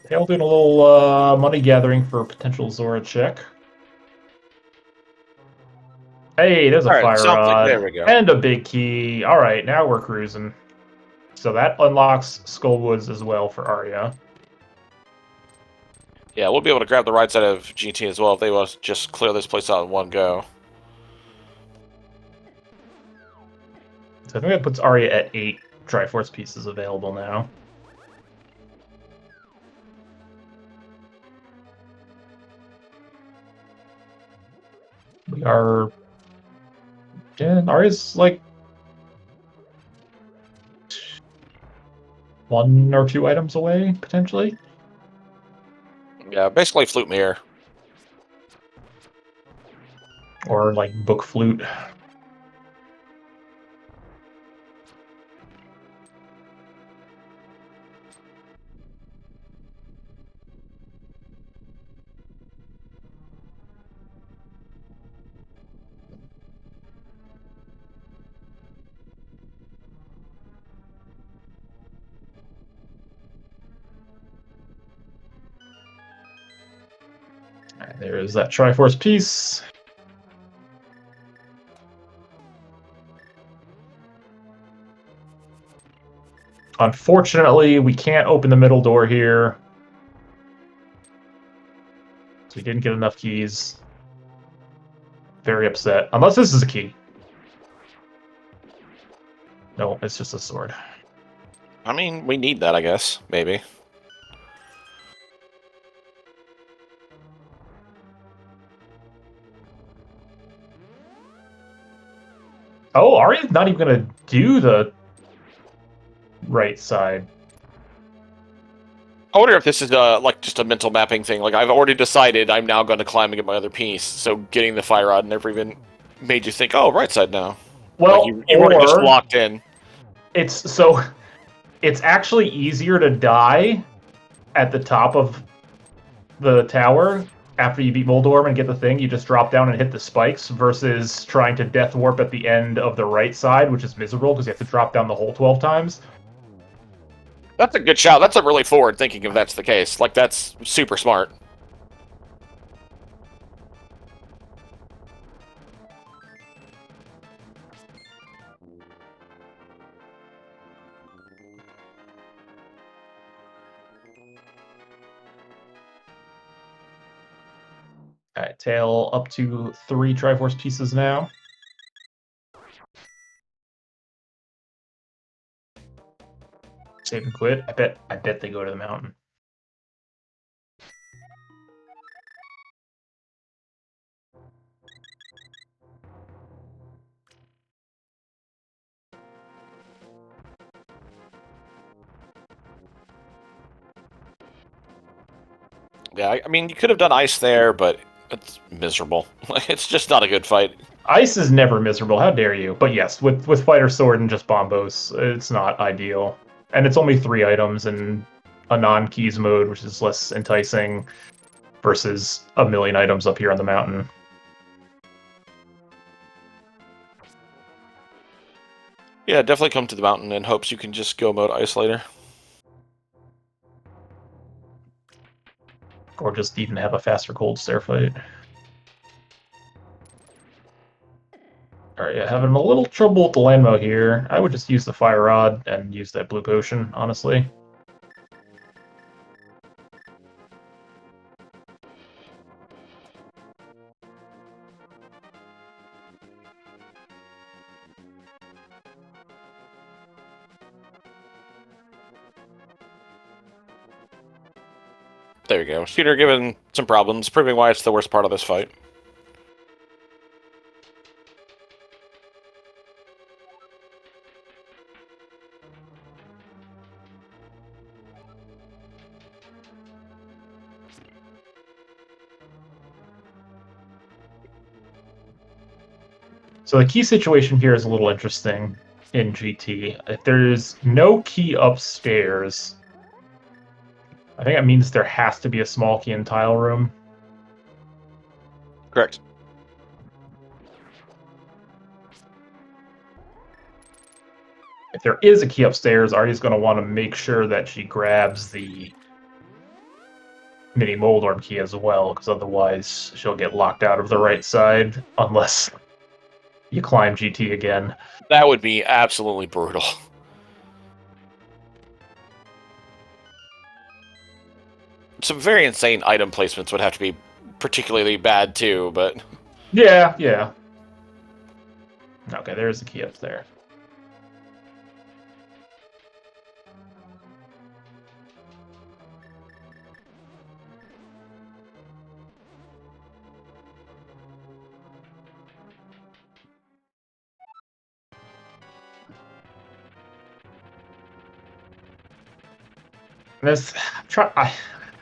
Tail doing a little money gathering for a potential Zora check. Hey, there's a All right, fire something. rod There we go. and a big key. All right, now we're cruising. So that unlocks Skullwoods as well for Arya. Yeah, we'll be able to grab the right side of GT as well if they want to just clear this place out in one go. So I think that puts Arya at 8 Triforce pieces available now. We are... Yeah, Arya's like 1 or 2 items away, potentially. Yeah, basically flute mirror. Or like book flute. Right, there's that Triforce piece. Unfortunately, we can't open the middle door here. So we didn't get enough keys. Very upset. Unless this is a key. No, it's just a sword. I mean, we need that, I guess. Maybe. Oh, Arya's not even gonna do the right side. I wonder if this is like just a mental mapping thing. Like I've already decided I'm now going to climb and get my other piece. So getting the fire rod never even made you think, oh, right side now. Well, like you weren't just locked in. It's actually easier to die at the top of the tower after you beat Moldorm and get the thing. You just drop down and hit the spikes versus trying to death warp at the end of the right side, which is miserable because you have to drop down the hole 12 times. That's a good shout. That's a really forward thinking if that's the case. Like that's super smart. All right, tail up to 3 Triforce pieces now. Save and quit. I bet they go to the mountain. Yeah, I mean, you could have done ice there, but it's miserable. It's just not a good fight. Ice is never miserable. How dare you? But yes, with fighter sword and just bombos, it's not ideal. And it's only 3 items in a non-keys mode, which is less enticing versus a million items up here on the mountain. Yeah, definitely come to the mountain in hopes you can just go mode ice later. Or just even have a faster cold stair fight. Alright, yeah, having a little trouble with the landmo here. I would just use the fire rod and use that blue potion, honestly. There you go. Shooter given some problems, proving why it's the worst part of this fight. So the key situation here is a little interesting. in GT. If there's no key upstairs, I think that means there has to be a small key in tile room. Correct. If there is a key upstairs, Arya's going to want to make sure that she grabs the mini mold orb key as well, because otherwise she'll get locked out of the right side unless you climb GT again. That would be absolutely brutal. Some very insane item placements would have to be particularly bad too, but Yeah. Okay, there's the key up there. This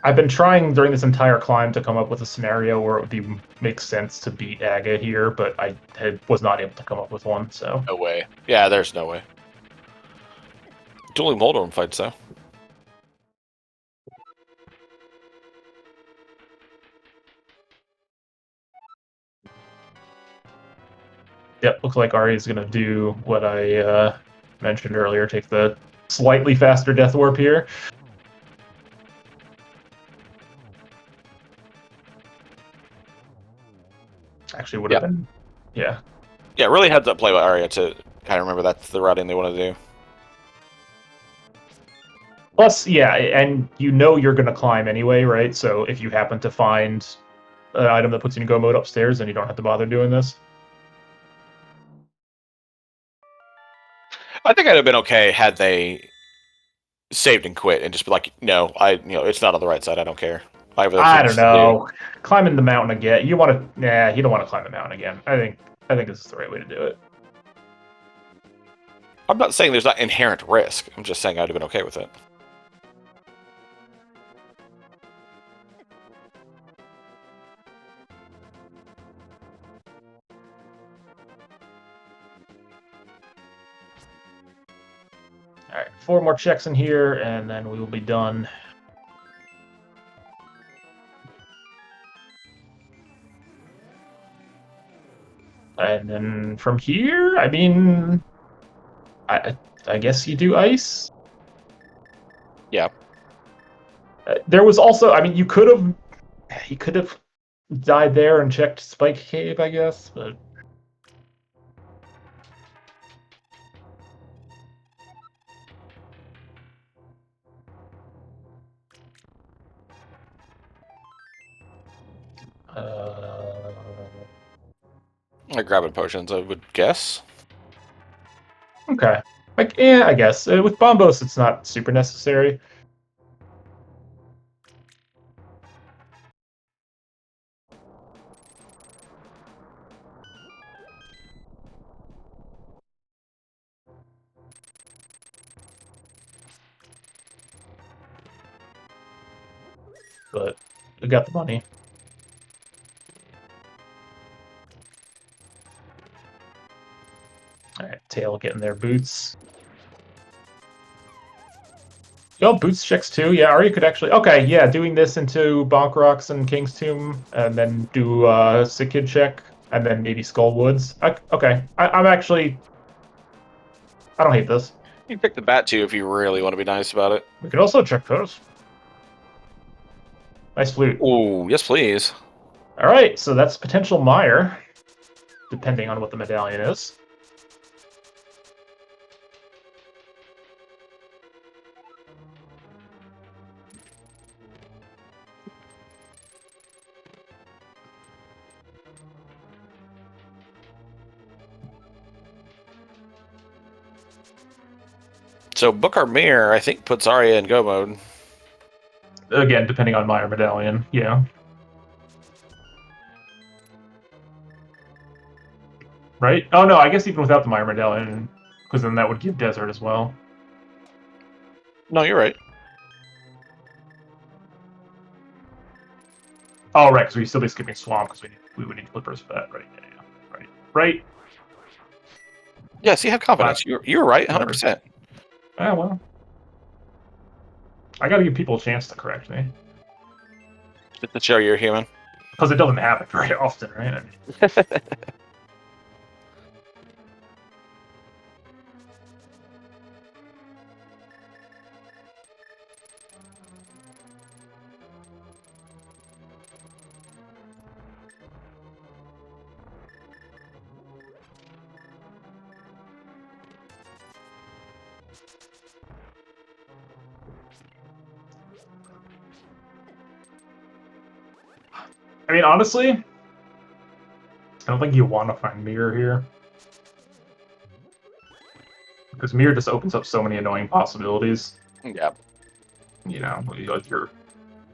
I've been trying during this entire climb to come up with a scenario where it would make sense to beat Aga here, but I was not able to come up with one. So no way. Yeah, there's no way. Dueling Moldorm fights though. yep, looks like Ari's gonna do what I mentioned earlier, take the slightly faster Death Warp here. Actually, would have been, yeah. Yeah, really heads up play by Arya to kind of remember that's the routing they want to do. Plus, yeah, and you know you're going to climb anyway, right? So if you happen to find an item that puts you in go mode upstairs, then you don't have to bother doing this. I think I'd have been okay had they saved and quit and just be like, no, it's not on the right side. I don't care. I don't know. Climbing the mountain again. You want to? Nah, you don't want to climb the mountain again. I think this is the right way to do it. I'm not saying there's not inherent risk. I'm just saying I'd have been okay with it. All right, 4 more checks in here, and then we will be done. And then from here, I mean, I guess you do ice. Yeah. There was also, I mean, you could have died there and checked Spike Cave, I guess, but. Grabbing potions, I would guess. Okay. Like, yeah, I guess. With Bombos, it's not super necessary. But we got the money. Alright, Tail getting their boots. Oh, boots checks too. Yeah, Arya could actually. Okay, yeah, doing this into Bonk Rocks and King's Tomb, and then do Sick Kid check, and then maybe Skull Woods. Okay, I'm actually. I don't hate this. You can pick the bat too if you really want to be nice about it. We could also check those. Nice flute. Ooh, yes, please. All right, so that's potential mire, depending on what the medallion is. So Bookar Mirror, I think, puts Arya in go mode. Again, depending on mire medallion, yeah. Right? Oh no, I guess even without the mire medallion, because then that would give desert as well. No, you're right. Oh, right, because we'd still be skipping swamp because we would need flippers for that, right? Yeah. Right. Yes, you have confidence. You're right, 100%. Yeah, well, I got to give people a chance to correct me Just to show you're human. because it doesn't happen very often, right? I mean, honestly, I don't think you want to find Mirror here. Because Mirror just opens up so many annoying possibilities. Yeah. You know, like your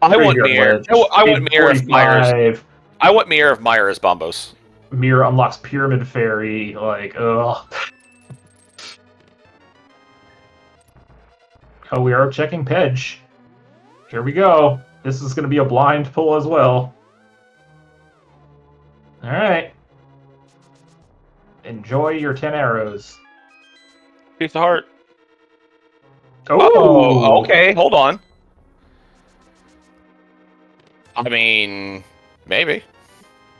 I want Mir. I want Mir if Myers. 45, I want Mir if Meyer is Bombos. Mirror unlocks Pyramid Fairy, like, ugh. Oh, we are checking Pedge. Here we go. This is going to be a blind pull as well. Alright. Enjoy your 10 arrows. Piece of heart. Oh, Oh, okay. Hold on. I mean, maybe.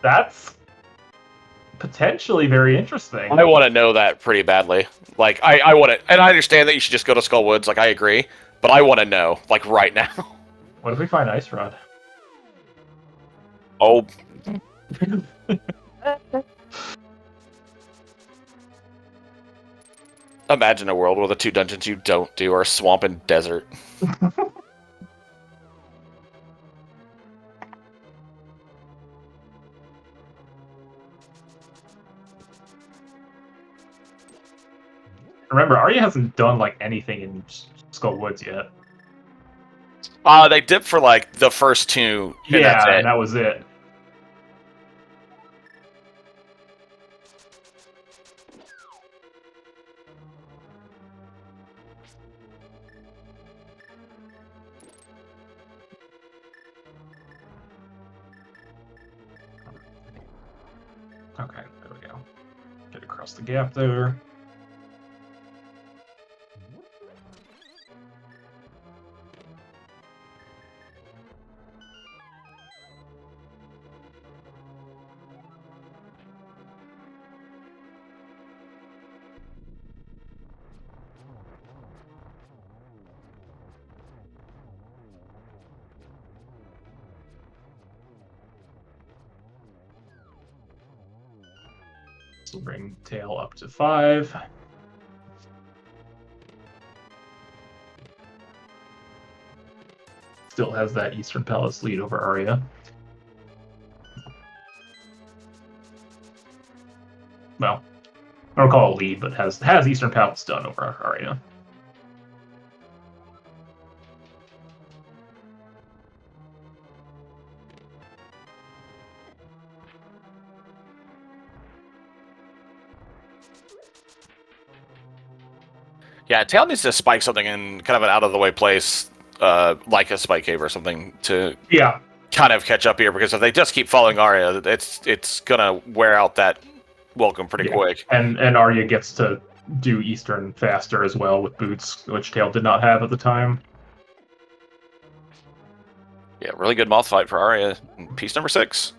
That's potentially very interesting. I want to know that pretty badly. Like, I want to, and I understand that you should just go to Skull Woods. Like, I agree, but I want to know, like, right now. What if we find Ice Rod? Oh. Imagine a world where the two dungeons you don't do are swamp and desert. Remember, Arya hasn't done like anything in Skull Woods yet. They dipped for like the first two. And Yeah, that's it. and that was it. Okay, there we go. Get across the gap there. Still bring tail up to 5. Still has that Eastern Palace lead over Arya. Well, I don't call it a lead, but has Eastern Palace done over Arya. Yeah, Tail needs to spike something in kind of an out-of-the-way place, like a spike cave or something, to kind of catch up here. Because if they just keep following Arya, it's gonna wear out that welcome pretty quick. And Arya gets to do Eastern faster as well with boots, which Tail did not have at the time. Yeah, really good moth fight for Arya. Piece number 6.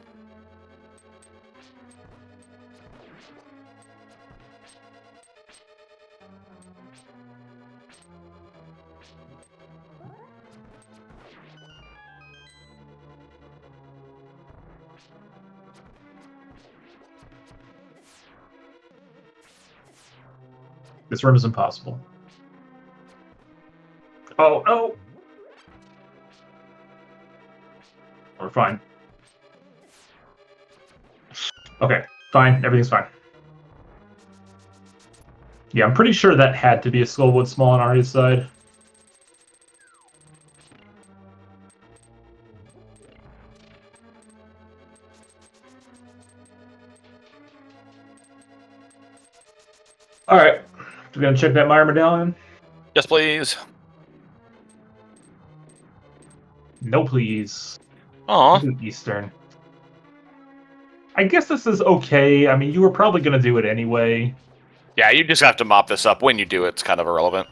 This room is impossible. Oh, no! We're fine. Okay, fine. Everything's fine. Yeah, I'm pretty sure that had to be a Skullwood small on Arya's side. Alright. We're gonna check that Meyer medallion? Yes, please. No, please. Aw. Eastern. I guess this is okay. I mean, you were probably gonna do it anyway. Yeah, you just have to mop this up. When you do, it's kind of irrelevant.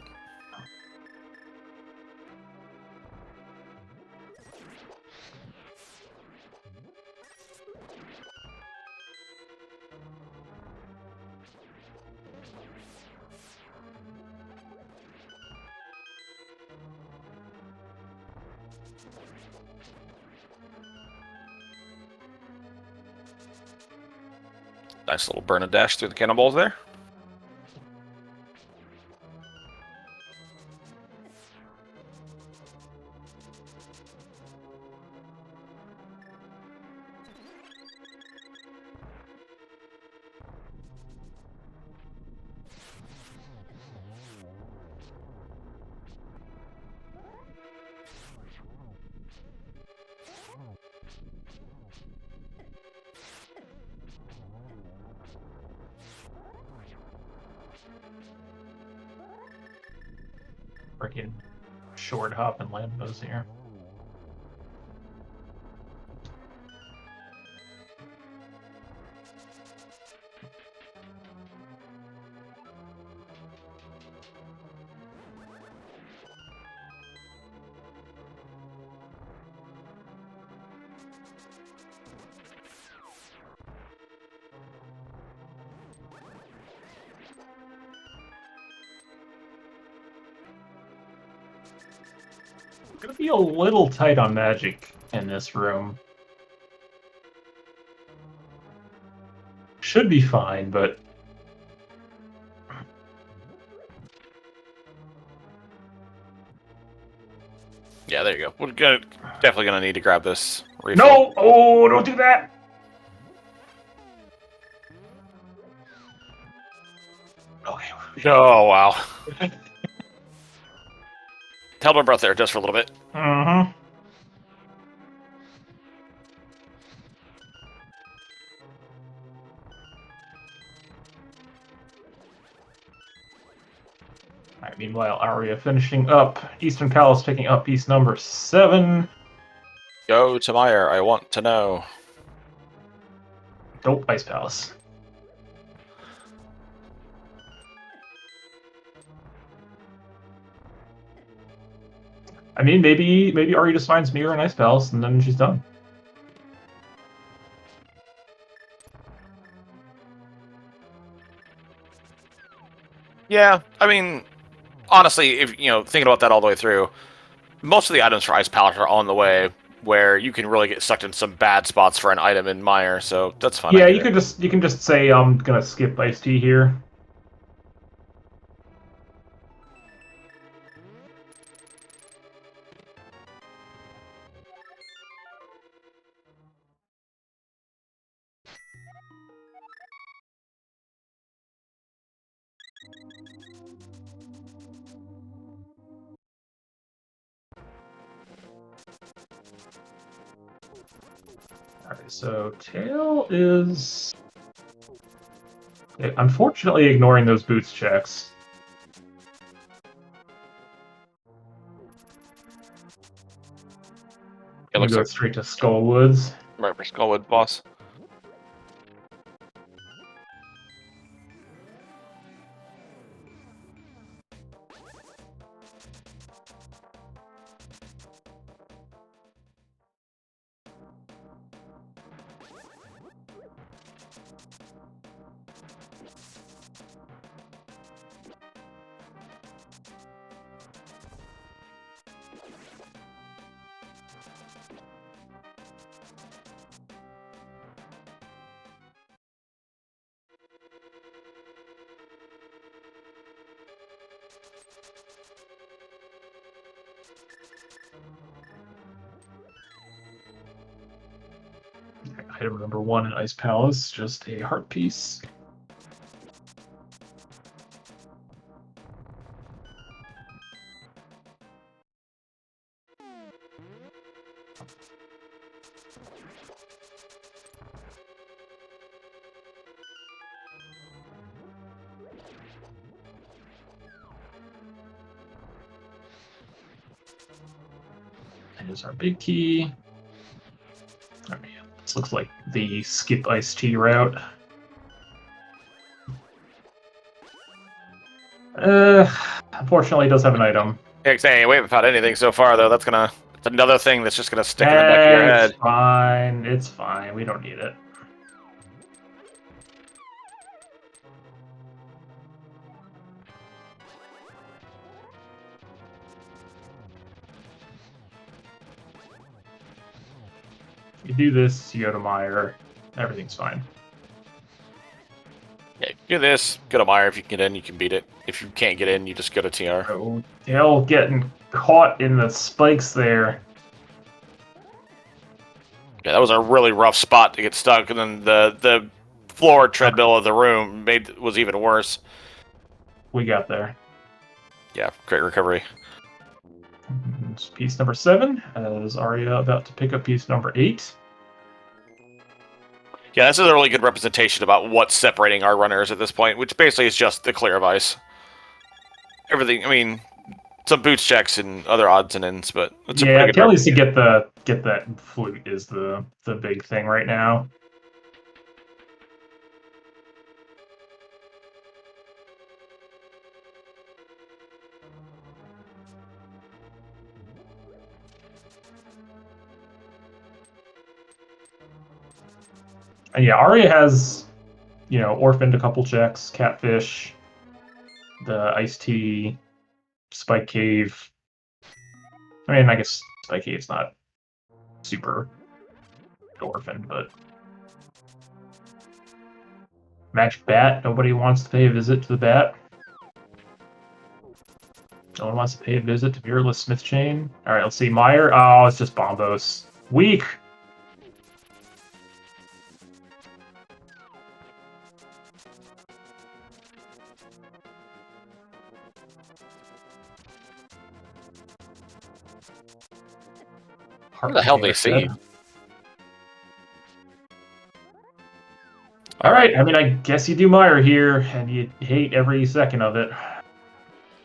Nice little burn and dash through the cannonballs there. Freaking short hop and land those here. Gonna be a little tight on magic in this room. Should be fine, but Yeah, there you go. We're definitely gonna need to grab this refill. no! Oh, don't do that! Okay. Oh wow. Held my breath there just for a little bit. Mm-hmm. Alright, meanwhile, Aria finishing up. Eastern Palace picking up piece number 7. Go to Meyer. I want to know. Nope, Ice Palace. I mean, maybe Aria just finds Mirror and Ice Palace, and then she's done. Yeah, I mean, honestly, if thinking about that all the way through, most of the items for Ice Palace are on the way, where you can really get stuck in some bad spots for an item in Meyer, so that's fine. Yeah, you can just say I'm gonna skip Ice Tea here. Alright, so Tail is unfortunately ignoring those boots checks. It looks go like straight to Skullwoods. right for Skullwood boss. Item number 1 in Ice Palace, just a heart piece. Here's our big key. Oh, yeah. This looks like the skip iced tea route. Unfortunately, it does have an item. Hey, we haven't found anything so far, though. It's another thing that's just gonna stick in the back of your head. It's fine. It's fine. We don't need it. You do this, you go to Meyer, everything's fine. Yeah, do this, go to Meyer. If you can get in, you can beat it. If you can't get in, you just go to TR. Oh, hell, getting caught in the spikes there. Yeah, that was a really rough spot to get stuck, and then the floor treadmill of the room was even worse. We got there. Yeah, great recovery. It's piece number 7, as Arya about to pick up piece number 8. Yeah, this is a really good representation about what's separating our runners at this point, which basically is just the clear of ice. Everything, I mean, some boots checks and other odds and ends, but it's a pretty good Tail needs to get that flute is the big thing right now. And yeah, Arya has, orphaned a couple checks, Catfish, the Iced Tea, Spike Cave. I mean, I guess Spike Cave's not super orphaned, but Magic Bat. Nobody wants to pay a visit to the Bat. No one wants to pay a visit to Mirrorless Smith Chain. All right, let's see. Meyer. Oh, it's just Bombos. Weak. Where the hell they see? All right, I mean, I guess you do Meyer here, and you hate every second of it.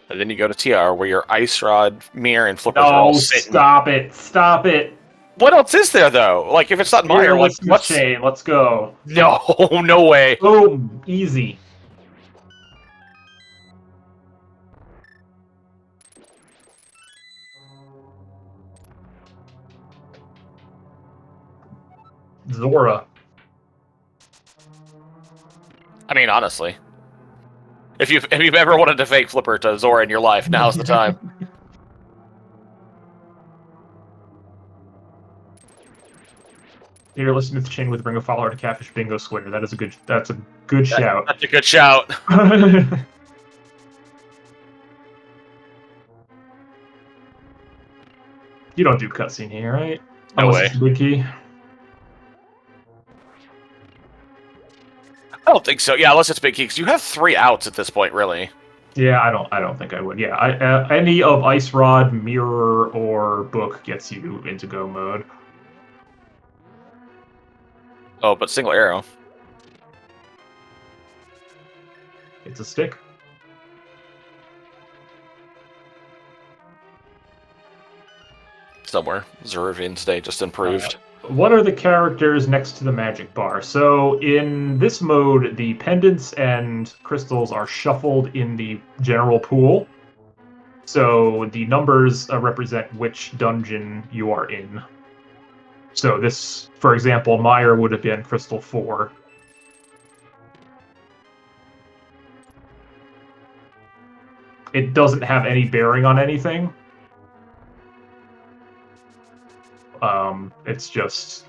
And then you go to TR, where your Ice Rod, Mirror, and Flippers are all sitting. Stop it! Stop it! What else is there, though? Like, if it's not Meyer, what's... Chain, let's go. No, no way. Boom! Easy. Zora. I mean, honestly, if you've ever wanted to fake Flipper to Zora in your life, now's the time. You're listening to the chain with Ring of Follower to Catfish Bingo Square. That's a good shout. That's a good shout. You don't do cutscene here, right? No way. It's big key. I don't think so. Yeah, unless it's big key, because you have 3 outs at this point, really. Yeah, I don't think I would. Yeah, any of Ice Rod, Mirror, or Book gets you into go mode. Oh, but single arrow. It's a stick. Somewhere. Zeruvian's Day just improved. What are the characters next to the magic bar? So in this mode, the pendants and crystals are shuffled in the general pool. So the numbers represent which dungeon you are in. So this, for example, Meyer would have been Crystal 4. It doesn't have any bearing on anything. It's just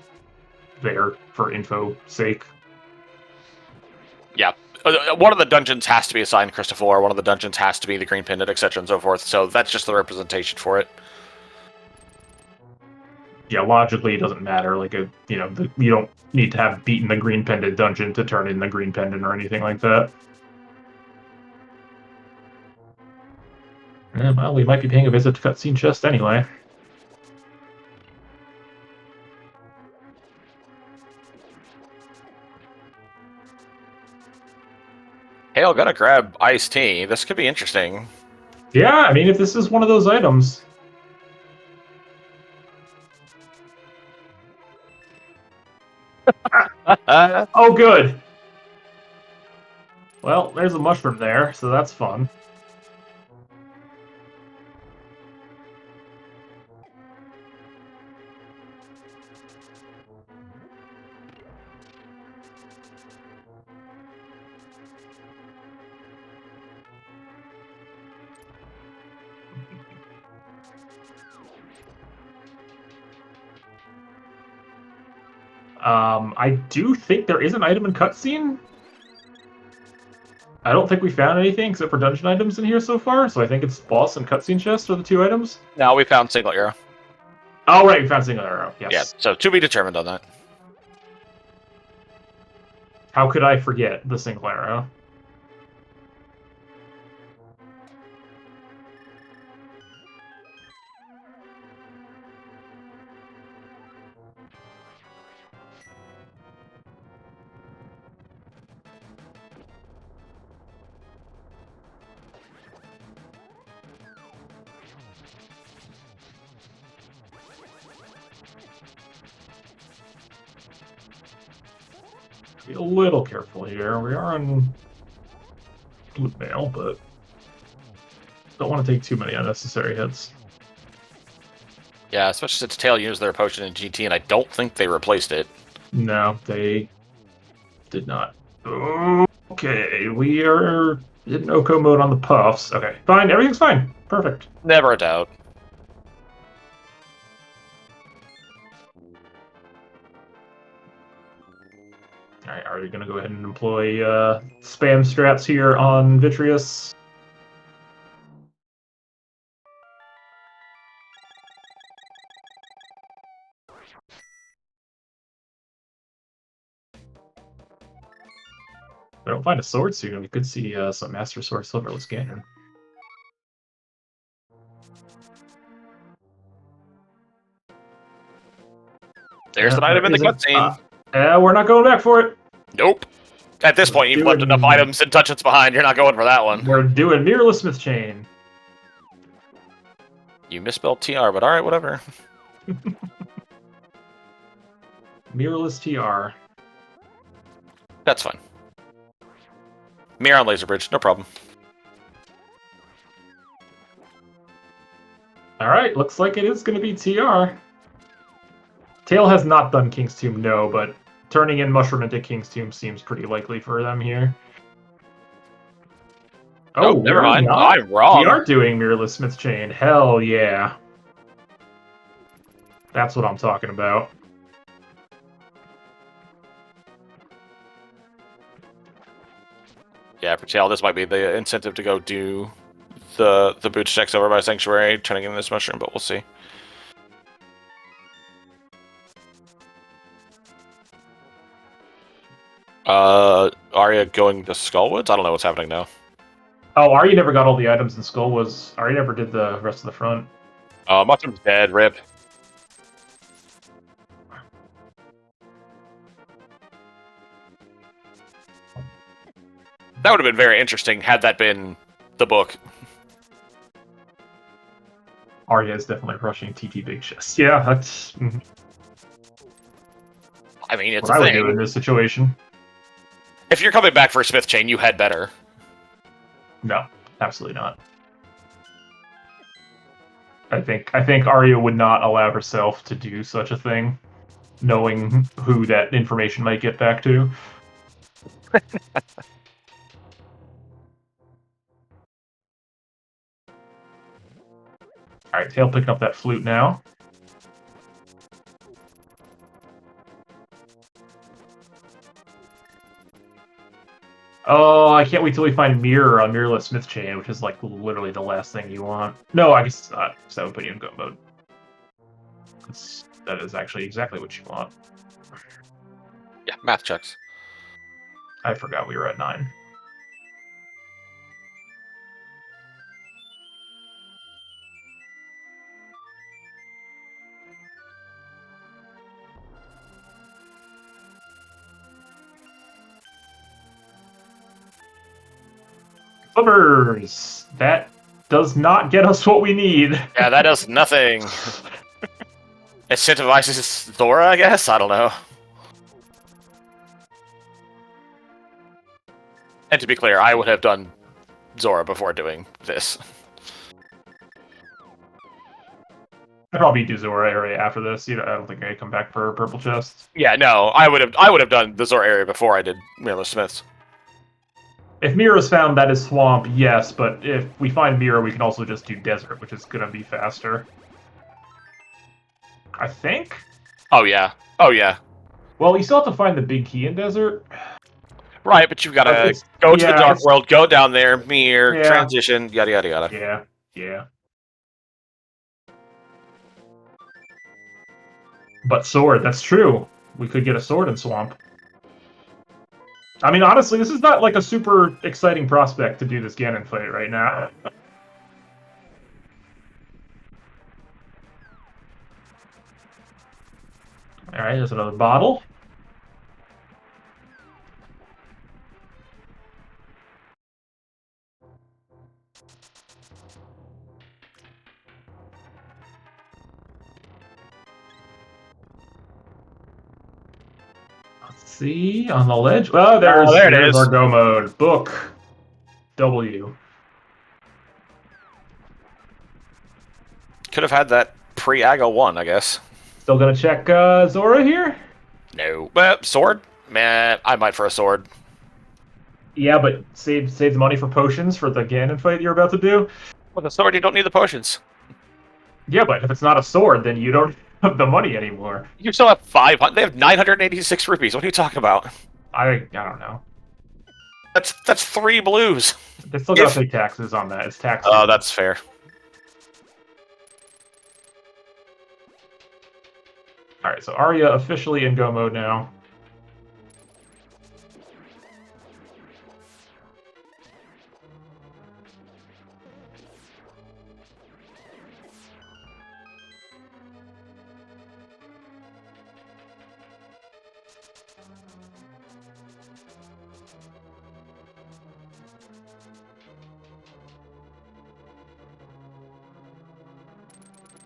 there for info sake. Yeah. One of the dungeons has to be assigned Christopher, one of the dungeons has to be the Green Pendant, etc. and so forth, so that's just the representation for it. Yeah, logically it doesn't matter. Like, you don't need to have beaten the Green Pendant dungeon to turn in the Green Pendant or anything like that. Yeah, well, we might be paying a visit to Cutscene Chest anyway. Hey, I'm gonna grab iced tea. This could be interesting. Yeah, I mean, if this is one of those items. Oh, good. Well, there's a mushroom there, so that's fun. I do think there is an item in cutscene. I don't think we found anything except for dungeon items in here so far, so I think it's boss and cutscene chest are the two items. Now we found single arrow. Oh, right, we found single arrow, yes. Yeah, so to be determined on that. How could I forget the single arrow? Be a little careful here. We are on blue mail, but don't want to take too many unnecessary hits. Yeah, especially since Tail used their potion in GT, and I don't think they replaced it. No, they did not. Okay, we are in Oko mode on the puffs. Okay, fine. Everything's fine. Perfect. Never a doubt. All right, are you going to go ahead and employ spam strats here on Vitreous? If I don't find a sword soon, we could see some Master Sword Silverless Ganon. There's an item in the cutscene. We're not going back for it. Nope. At this point, you've left enough items and touches behind. You're not going for that one. We're doing Mirrorless Smith Chain. You misspelled TR, but alright, whatever. Mirrorless TR. That's fine. Mirror on Laser Bridge, no problem. Alright, looks like it is going to be TR. Tail has not done King's Tomb, no, but turning in Mushroom into King's Tomb seems pretty likely for them here. Oh, never mind. I'm wrong. We are doing Mirrorless Smith Chain. Hell yeah. That's what I'm talking about. Yeah, for Tail, this might be the incentive to go do the boots checks over by Sanctuary, turning in this mushroom, but we'll see. Arya going to Skullwoods? I don't know what's happening now. Oh, Arya never got all the items in Skullwoods. Arya never did the rest of the front. Mushroom's dead, rip. That would have been very interesting had that been the book. Arya is definitely rushing TT Big Chest. Yeah, that's I mean, it's what a I thing. would do in this situation. If you're coming back for a Smith Chain, you had better. No, absolutely not. I think Arya would not allow herself to do such a thing, knowing who that information might get back to. Alright, Tail picking up that flute now. Oh, I can't wait till we find Mirror on Mirrorless Smith Chain, which is like literally the last thing you want. No, I guess not. So that would put you in go mode. That is actually exactly what you want. Yeah, math checks. I forgot we were at 9. Clippers! That does not get us what we need. Yeah, that does nothing. Incentivizes Zora, I guess? I don't know. And to be clear, I would have done Zora before doing this. I'd probably do Zora area after this. I don't think I'd come back for purple chest. Yeah, no, I would have done the Zora area before I did Mirrorless Smiths. If Mirror is found, that is Swamp, yes, but if we find Mirror, we can also just do Desert, which is going to be faster. I think? Oh, yeah. Oh, yeah. Well, you still have to find the big key in desert. Right, but you've got to It's- go to the yeah, dark it's- world, go down there, mirror, Yeah. transition, yada yada yada. Yeah, yeah. But sword, that's true. We could get a sword in Swamp. I mean, honestly, this is not like a super exciting prospect to do this Ganon fight right now. Alright, there's another bottle. Let's see, on the ledge. Oh, there it there's is. our go mode. Book. W. Could have had that pre-Aga 1, I guess. Still gonna check Zora here? No. But sword? Man, I might for a sword. Yeah, but save the money for potions for the Ganon fight you're about to do. With a sword, you don't need the potions. Yeah, but if it's not a sword, then you don't have the money anymore. You still have 500. They have 986 rupees. What are you talking about? I don't know. That's 3 blues. They still gotta pay taxes on that. It's tax. Oh, that's fair. Alright, so Arya officially in go mode now.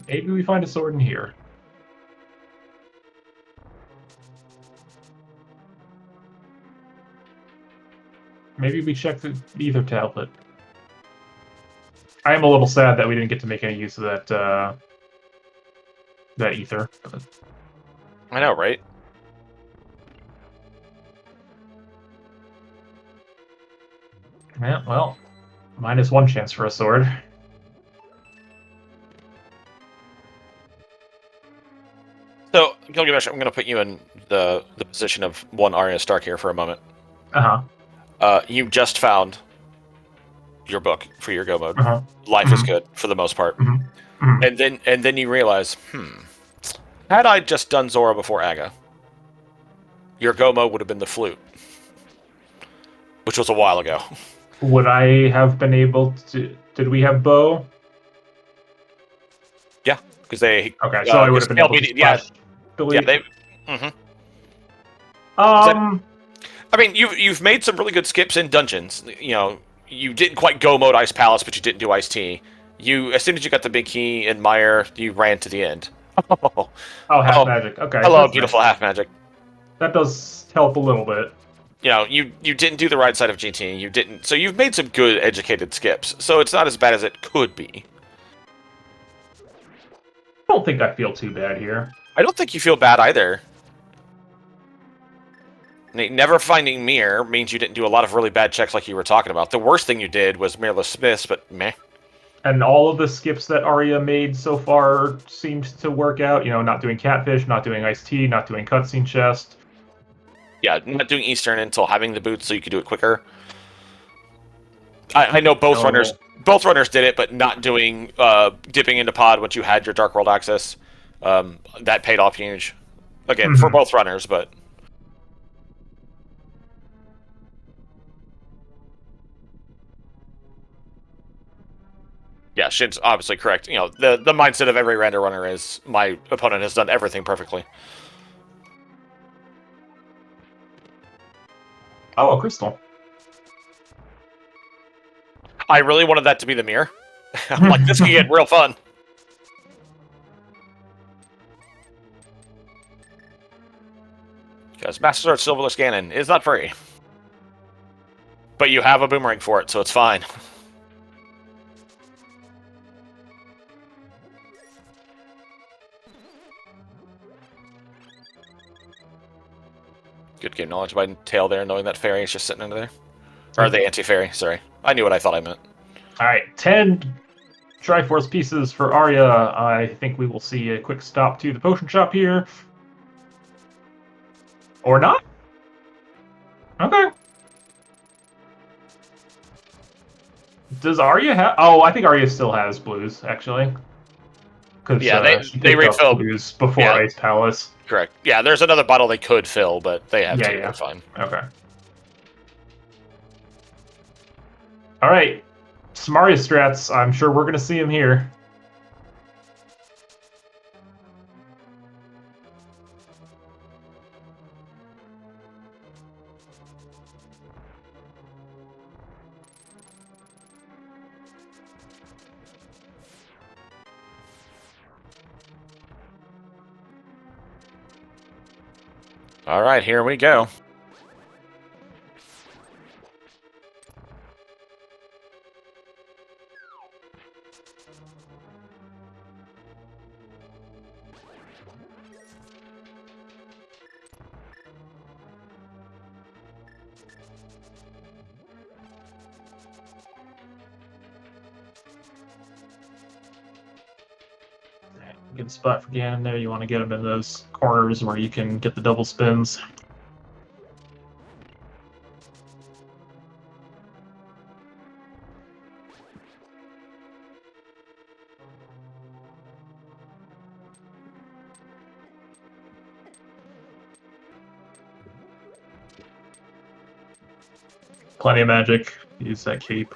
Maybe we find a sword in here. Maybe we check the ether tablet. I am a little sad that we didn't get to make any use of that that ether. I know, right? Yeah, well, -1 chance for a sword. So, Gilgamesh, I'm going to put you in the position of one Arya Stark here for a moment. Uh-huh. You just found your book for your go mode. Uh-huh. Life is good for the most part. And then you realize, had I just done Zora before Aga, your go mode would have been the flute, which was a while ago. Would I have been able to? Did we have bow? Yeah, because they. Okay, so I would have been able to splash delete. Yeah, they. I mean, you've made some really good skips in dungeons. You know, you didn't quite go mode Ice Palace, but you didn't do Ice Tea. You, as soon as you got the big key in Mire, you ran to the end. Oh, half magic. Okay. Hello, beautiful half magic. That does help a little bit. You know, you didn't do the right side of GT. You didn't. So you've made some good educated skips. So it's not as bad as it could be. I don't think I feel too bad here. I don't think you feel bad either. Never finding Mir means you didn't do a lot of really bad checks like you were talking about. The worst thing you did was Mirrorless Smiths, but meh. And all of the skips that Arya made so far seemed to work out. You know, not doing Catfish, not doing Iced Tea, not doing Cutscene Chest. Yeah, not doing Eastern until having the boots so you could do it quicker. I know both runners did it, but not doing dipping into pod once you had your Dark World access. That paid off huge. Again, for both runners, but... Yeah, Shin's obviously correct. You know, the mindset of every Rando runner is, my opponent has done everything perfectly. Oh, a crystal. I really wanted that to be the mirror. I'm like, this can get real fun. Because Master Sword Silverless Ganon is not free. But you have a boomerang for it, so it's fine. Good game knowledge by Tail there, knowing that fairy is just sitting under there. Or the anti-fairy, sorry. I knew what I thought I meant. Alright, 10 Triforce pieces for Arya. I think we will see a quick stop to the potion shop here. Or not? Okay. Does Arya have... Oh, I think Arya still has blues, actually. Because Yeah, she they picked up refill. blues before Yeah. Ice Palace. Correct. Yeah, there's another bottle they could fill, but they have to. Yeah. They're fine. Okay. All right. Samaria strats. I'm sure we're going to see him here. All right, here we go. Good spot for Ganon there. You want to get him in those corners where you can get the double spins. Plenty of magic. Use that cape.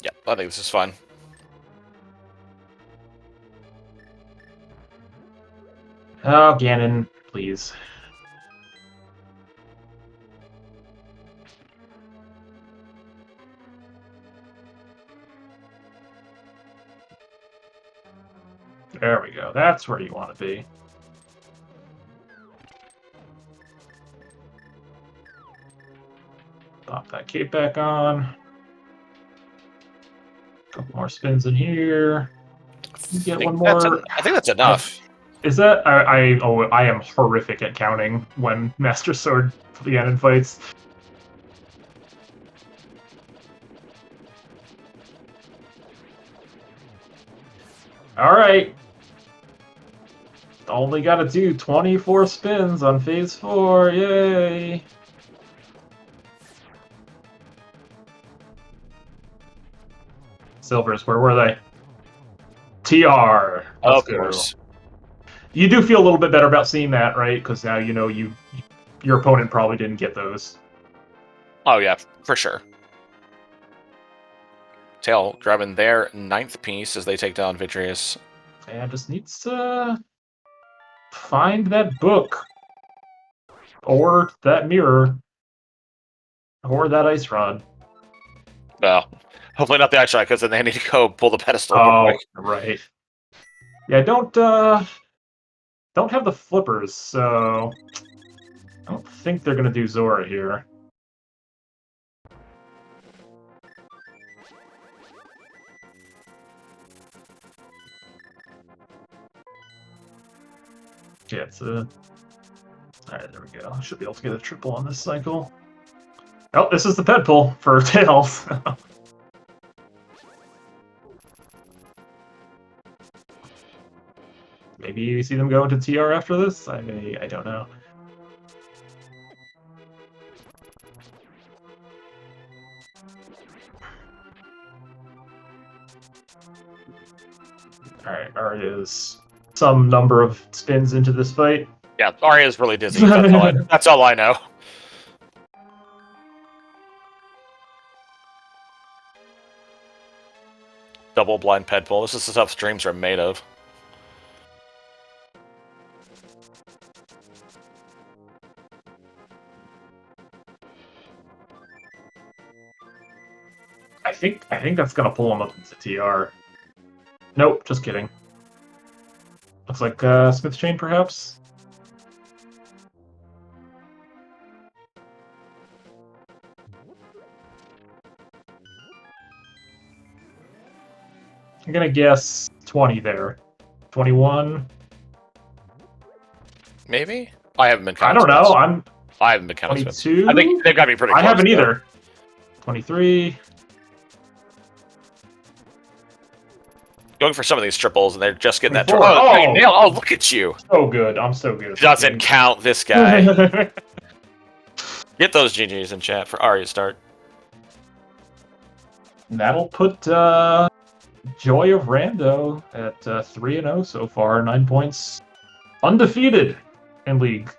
Yeah, I think this is fine. Oh, Ganon, please. There we go. That's where you want to be. Pop that cape back on. Couple more spins in here. Get one more. I think that's enough. Is that I am horrific at counting when Master Sword Ganon fights. All right. Only got to do 24 spins on phase 4. Yay! Silvers, where were they? TR. Of course. You do feel a little bit better about seeing that, right? Because now you know your opponent probably didn't get those. Oh yeah, for sure. Tail grabbing their 9th piece as they take down Vitreous. And just needs to find that book, or that mirror, or that ice rod. Well, hopefully not the ice shot, because then they need to go pull the pedestal. Oh, right. Yeah, don't have the flippers, so I don't think they're gonna do Zora here. Yeah, it's a... Alright, there we go. Should be able to get a triple on this cycle. Oh, this is the ped pull for Tails. Maybe you see them go into TR after this? I don't know. Alright, Arya's some number of spins into this fight. Yeah, Arya's really dizzy. That's all I know. Double blind ped pull. This is the stuff streams are made of. I think that's gonna pull him up into TR. Nope, just kidding. Looks like Smith's Chain, perhaps? I'm gonna guess 20 there. 21? Maybe? I haven't been counting. I don't know. I haven't been counting. 22? I think they've got to be pretty close. I haven't either. 23. going for some of these triples, and they're just getting that. 24. Oh, nail! Oh, look at you! So good. I'm so good. Doesn't count, this guy. Get those GGs in chat for Arya start. That'll put Joy of Rando at 3-0 so far, 9 points, undefeated in league.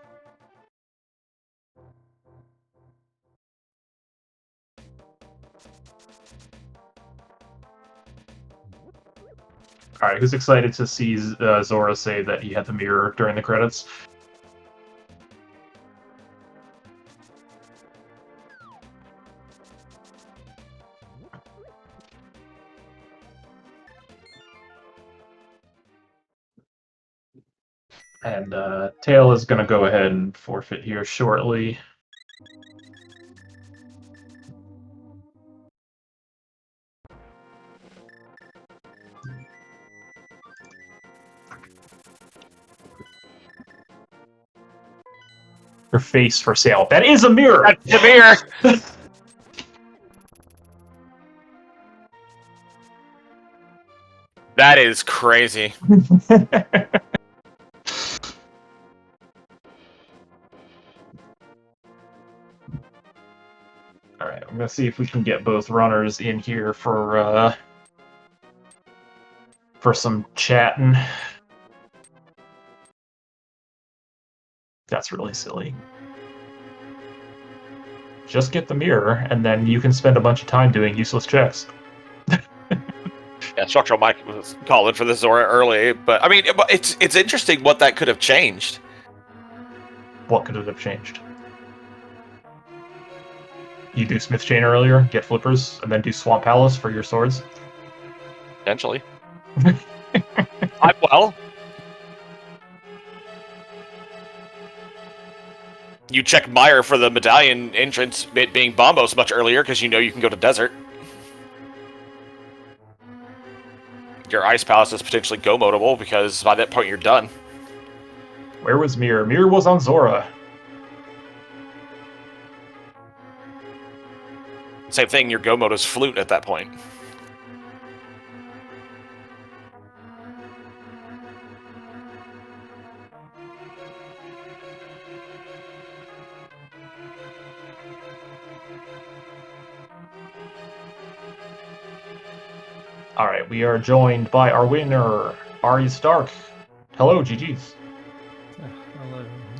All right, who's excited to see Zora say that he had the mirror during the credits? And Tail is going to go ahead and forfeit here shortly. Her face for sale. That is a mirror! That's a mirror! That is crazy. Alright, I'm gonna see if we can get both runners in here for some chatting. That's really silly. Just get the mirror, and then you can spend a bunch of time doing useless checks. Yeah, Structural Mike was calling for the Zora early, but I mean, it's interesting what that could have changed. What could it have changed? You do Smith Chain earlier, get flippers, and then do Swamp Palace for your swords? Potentially. Well, you check Meyer for the medallion entrance, it being Bombos much earlier, because you know you can go to Desert. Your Ice Palace is potentially go-modable, because by that point you're done. Where was Mirror? Mirror was on Zora. Same thing, your go mode is Flute at that point. Alright, we are joined by our winner, Arya Stark. Hello, GG's.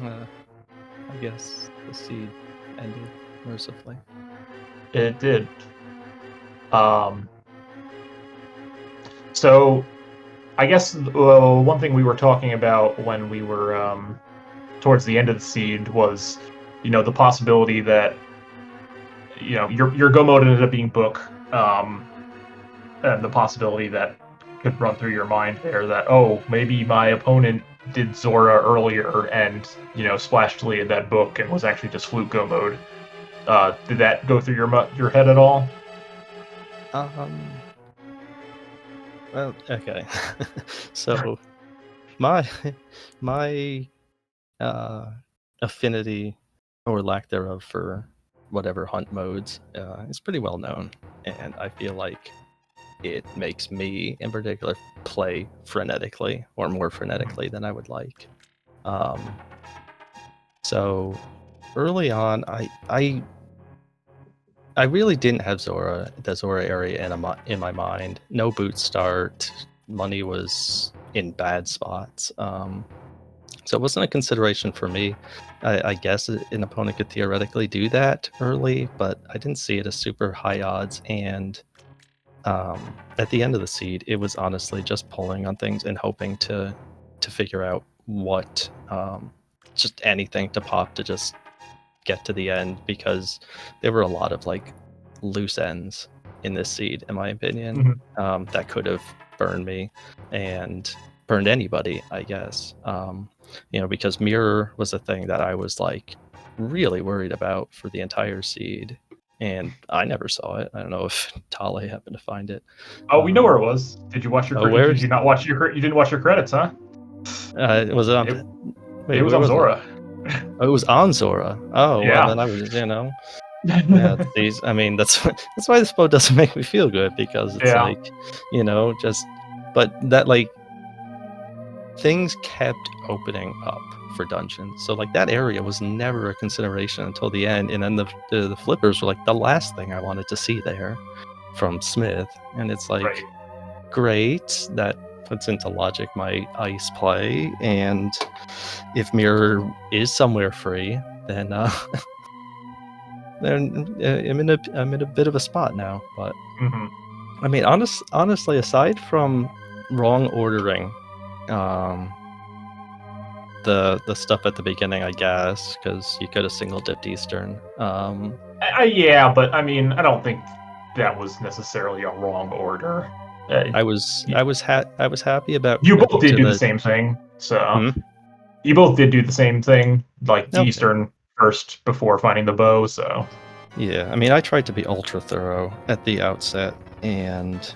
Hello. I guess the seed ended mercifully. It did. So, I guess one thing we were talking about when we were towards the end of the seed was, the possibility that, your go mode ended up being Book, and the possibility that could run through your mind there that, oh, maybe my opponent did Zora earlier and, splash deleted that Book and was actually just Flute go mode. Did that go through your head at all? Well, okay. So, my affinity or lack thereof for whatever hunt modes is pretty well known, and I feel like it makes me, in particular, play frenetically or more frenetically than I would like. So early on, I really didn't have the Zora area in my mind. No boot start. Money was in bad spots. So it wasn't a consideration for me. I guess an opponent could theoretically do that early, but I didn't see it as super high odds. And at the end of the seed, it was honestly just pulling on things and hoping to figure out what, just anything to pop to just get to the end, because there were a lot of loose ends in this seed, in my opinion, that could have burned me and burned anybody, I guess. Because mirror was a thing that I was really worried about for the entire seed, and I never saw it. I don't know if Tale happened to find it. Oh, we know where it was. Did you watch your credits? Where? Did you not watch you didn't watch your credits, huh? It was on. It was on Zora. Oh, it was on Zora. Oh, yeah. Well, then I was, yeah, that's why this mode doesn't make me feel good, because it's just but that like things kept opening up for dungeons. So like that area was never a consideration until the end, and then the flippers were like the last thing I wanted to see there from Smith, and it's like Right. great, that puts into logic my ice play, and if mirror is somewhere free, then then I'm in a bit of a spot now. But Hmm. I mean, honestly, aside from wrong ordering, the stuff at the beginning, I guess, because you could have single dipped Eastern. Yeah, but I mean, I don't think that was necessarily a wrong order. I was happy about You both committing did to do the same thing, so Hmm? you both did do the same thing, like the Okay. Eastern first before finding the bow. So Yeah, I mean, I tried to be ultra thorough at the outset, and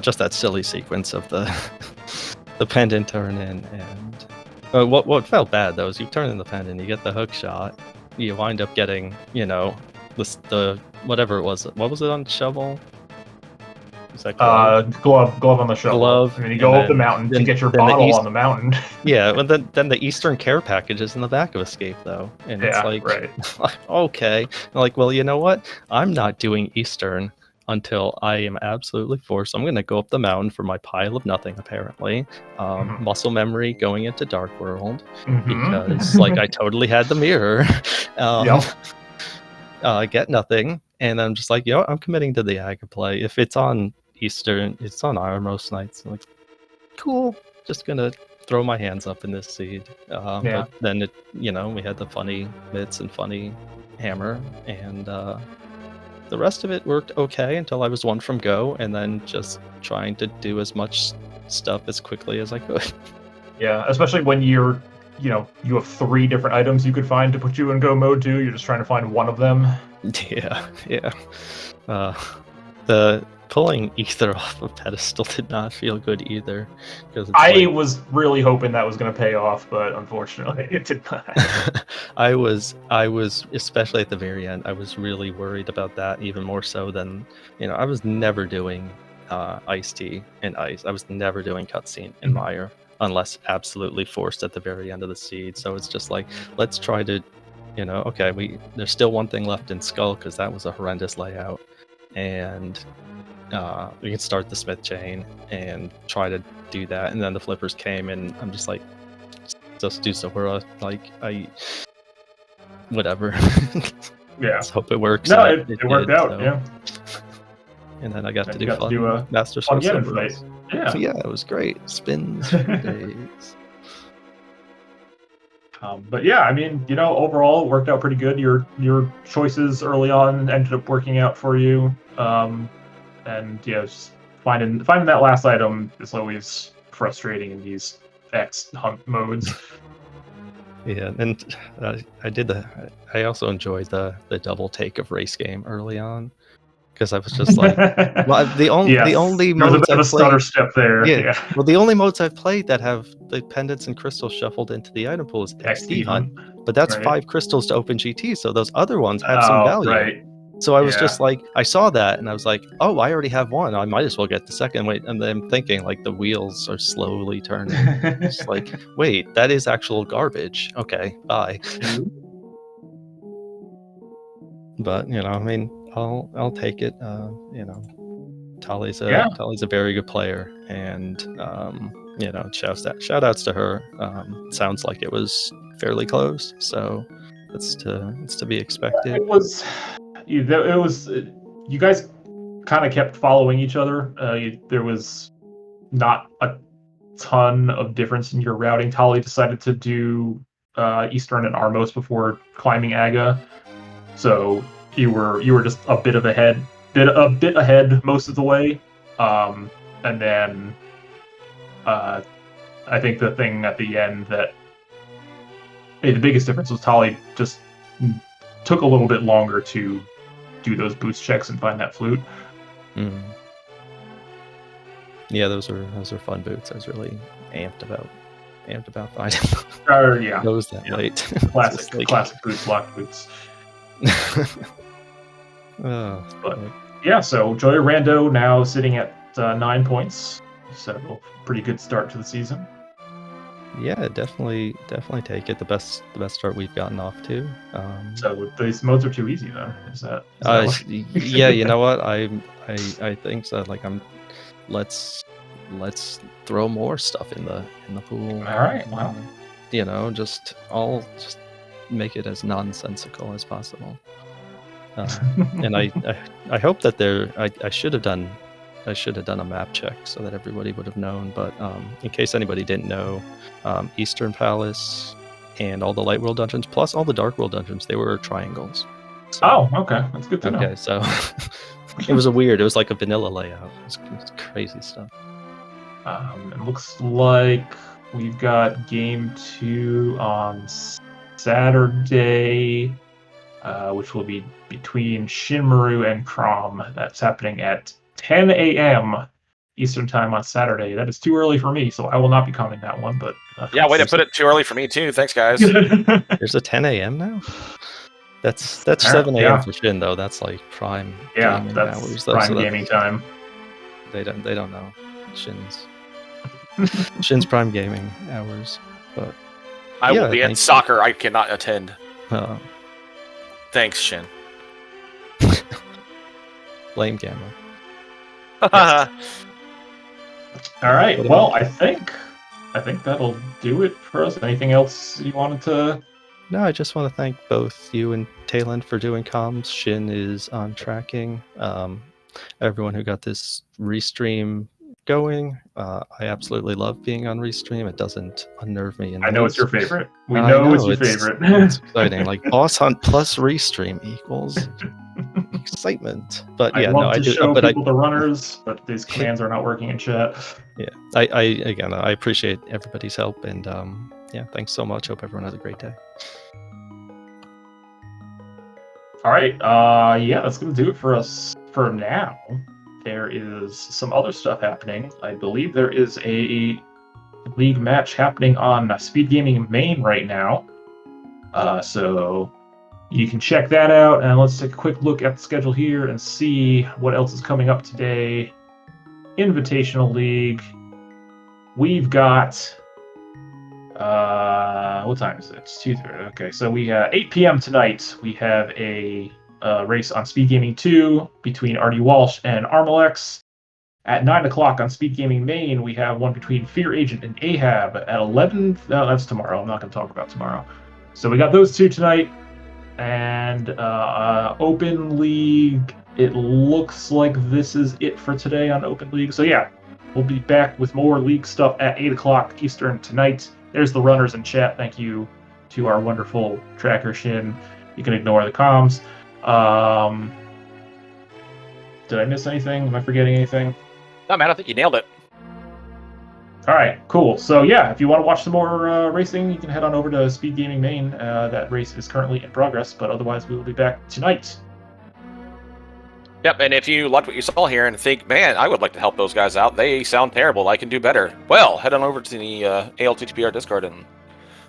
just that silly sequence of the the pendant turn in, and what felt bad though is you turn in the pendant, you get the hook shot, you wind up getting the whatever it was. What was it on shovel? Was that glove? glove on the shovel, Glove, and then you and go up the then- mountain to then- get your then the bottle east- on the mountain. Yeah, well, then the Eastern care package is in the back of Escape though, and it's Yeah, like, right. okay, I'm like, well, you know what? I'm not doing Eastern until I am absolutely forced. I'm gonna go up the mountain for my pile of nothing, apparently. Mhm. Muscle memory going into Dark World Mhm. because like I totally had the mirror. Yep. Get nothing, and I'm just like, I'm committing to the Aga play. If it's on Eastern, it's on Iron most nights. I'm like, cool, just gonna throw my hands up in this seed. Yeah. But then we had the funny mitts and funny hammer, and the rest of it worked okay until I was one from go, and then just trying to do as much stuff as quickly as I could. Yeah, especially when you have 3 different items you could find to put you in go mode too. You're just trying to find one of them. Yeah. The pulling ether off a pedestal did not feel good either, because I was really hoping that was going to pay off, but unfortunately it did not. I was especially at the very end, I was really worried about that, even more so than I was never doing iced tea and ice. I was never doing cutscene in Mire unless absolutely forced at the very end of the seed. So it's just like, let's try to okay, there's still one thing left in Skull because that was a horrendous layout, and we can start the Smith chain and try to do that. And then the flippers came, and I'm just like, just do Zora. Like, whatever. Yeah. Let's hope it works. No, And it worked did, out. so. Yeah. And then I got to do got to fun do a Master fun Soul Ganon Silvers. fight. Yeah. So yeah, it was great. Spins for days. But yeah, I mean, overall it worked out pretty good. Your choices early on ended up working out for you. And yeah, just finding that last item is always frustrating in these X hunt modes. Yeah, and I also enjoyed the double take of race game early on, because I was just like, well, the only Yes, only there was a modes bit of a I've stutter played. step there. Yeah. Well, the only modes I've played that have the pendants and crystals shuffled into the item pool is XD Hunt, but that's right. 5 crystals to open GT, so those other ones have some value. Right. So I was Yeah. just like, I saw that and I was like, oh, I already have one. I might as well get the second. Wait, and then I'm thinking like the wheels are slowly turning. It's like, wait, that is actual garbage. Okay, bye. But I mean, I'll take it. Tali's a very good player, and shout outs to her. Sounds like it was fairly close, so it's to be expected. It was. You guys kind of kept following each other. There was not a ton of difference in your routing. Tali decided to do Eastern and Armos before climbing Aga, so you were just a bit ahead most of the way. And then I think the thing at the end that made the biggest difference was Tali just took a little bit longer to do those boost checks and find that flute. Mm. Yeah, those are fun boots. I was really amped about finding Yeah, those that late. Classic boots, block boots. Oh, But yeah, so Joy Rando now sitting at 9 points. So pretty good start to the season. Yeah, definitely take it. The best start we've gotten off to. So these modes are too easy, then. Is that what- Yeah, you know what? I think so. Like let's throw more stuff in the pool. All right. Wow. You know, just make it as nonsensical as possible. And I hope that I should have done a map check so that everybody would have known. But in case anybody didn't know, Eastern Palace and all the Light World dungeons, plus all the Dark World dungeons, they were triangles. So, Oh, okay. That's good to know. okay, so it was like a vanilla layout. It was crazy stuff. It looks like we've got game 2 on Saturday, which will be between Shinmaru and Crom. That's happening at 10 a.m. Eastern time on Saturday. That is too early for me, so I will not be coming that one. But Yeah, way to put it too early for me too. Thanks, guys. There's a 10 a.m. now. That's 7 a.m. Yeah. for Shin though. That's like prime. Yeah, gaming that's hours, though, prime so gaming time. They don't know Shin's prime gaming hours. But I yeah, will be at soccer. I cannot attend. Thanks, Shin. Lame gamma. All right. Well, I think that'll do it for us. Anything else you wanted to? No, I just want to thank both you and Taylan for doing comms. Shin is on tracking. Everyone who got this restream going. I absolutely love being on restream. It doesn't unnerve me. I know it's your favorite. We know it's your favorite. It's exciting. Like Boss Hunt plus restream equals excitement. But yeah, I do show people the runners, but these commands are not working in chat. Yeah, I appreciate everybody's help, and yeah, thanks so much. Hope everyone has a great day. All right, yeah, that's gonna do it for us for now. There is some other stuff happening. I believe there is a league match happening on SpeedGaming main right now. So you can check that out, and let's take a quick look at the schedule here and see what else is coming up today. Invitational League. We've got what time is it? It's 2:30. Okay, so we have 8 p.m. tonight. We have a race on SpeedGaming 2 between Artie Walsh and Armalex. At 9 o'clock on SpeedGaming Main, we have one between Fear Agent and Ahab. At 11, no, that's tomorrow. I'm not going to talk about tomorrow. So we got those two tonight. And Open League, it looks like this is it for today on Open League. So yeah, we'll be back with more league stuff at 8 o'clock Eastern tonight. There's the runners in chat. Thank you to our wonderful tracker, Shin. You can ignore the comms. Did I miss anything? Am I forgetting anything? No, man, I think you nailed it. All right, cool. So yeah, if you want to watch some more racing, you can head on over to SpeedGaming Main. That race is currently in progress, but otherwise we will be back tonight. Yep, and if you liked what you saw here and think, man, I would like to help those guys out, they sound terrible, I can do better, well, head on over to the ALTTPR Discord and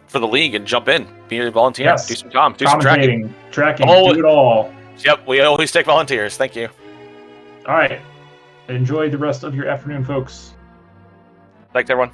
for the league and jump in, be a volunteer, Yes. do some comms, do some tracking. Do it all. Yep, we always take volunteers. Thank you. All right. Enjoy the rest of your afternoon, folks. Thanks, everyone.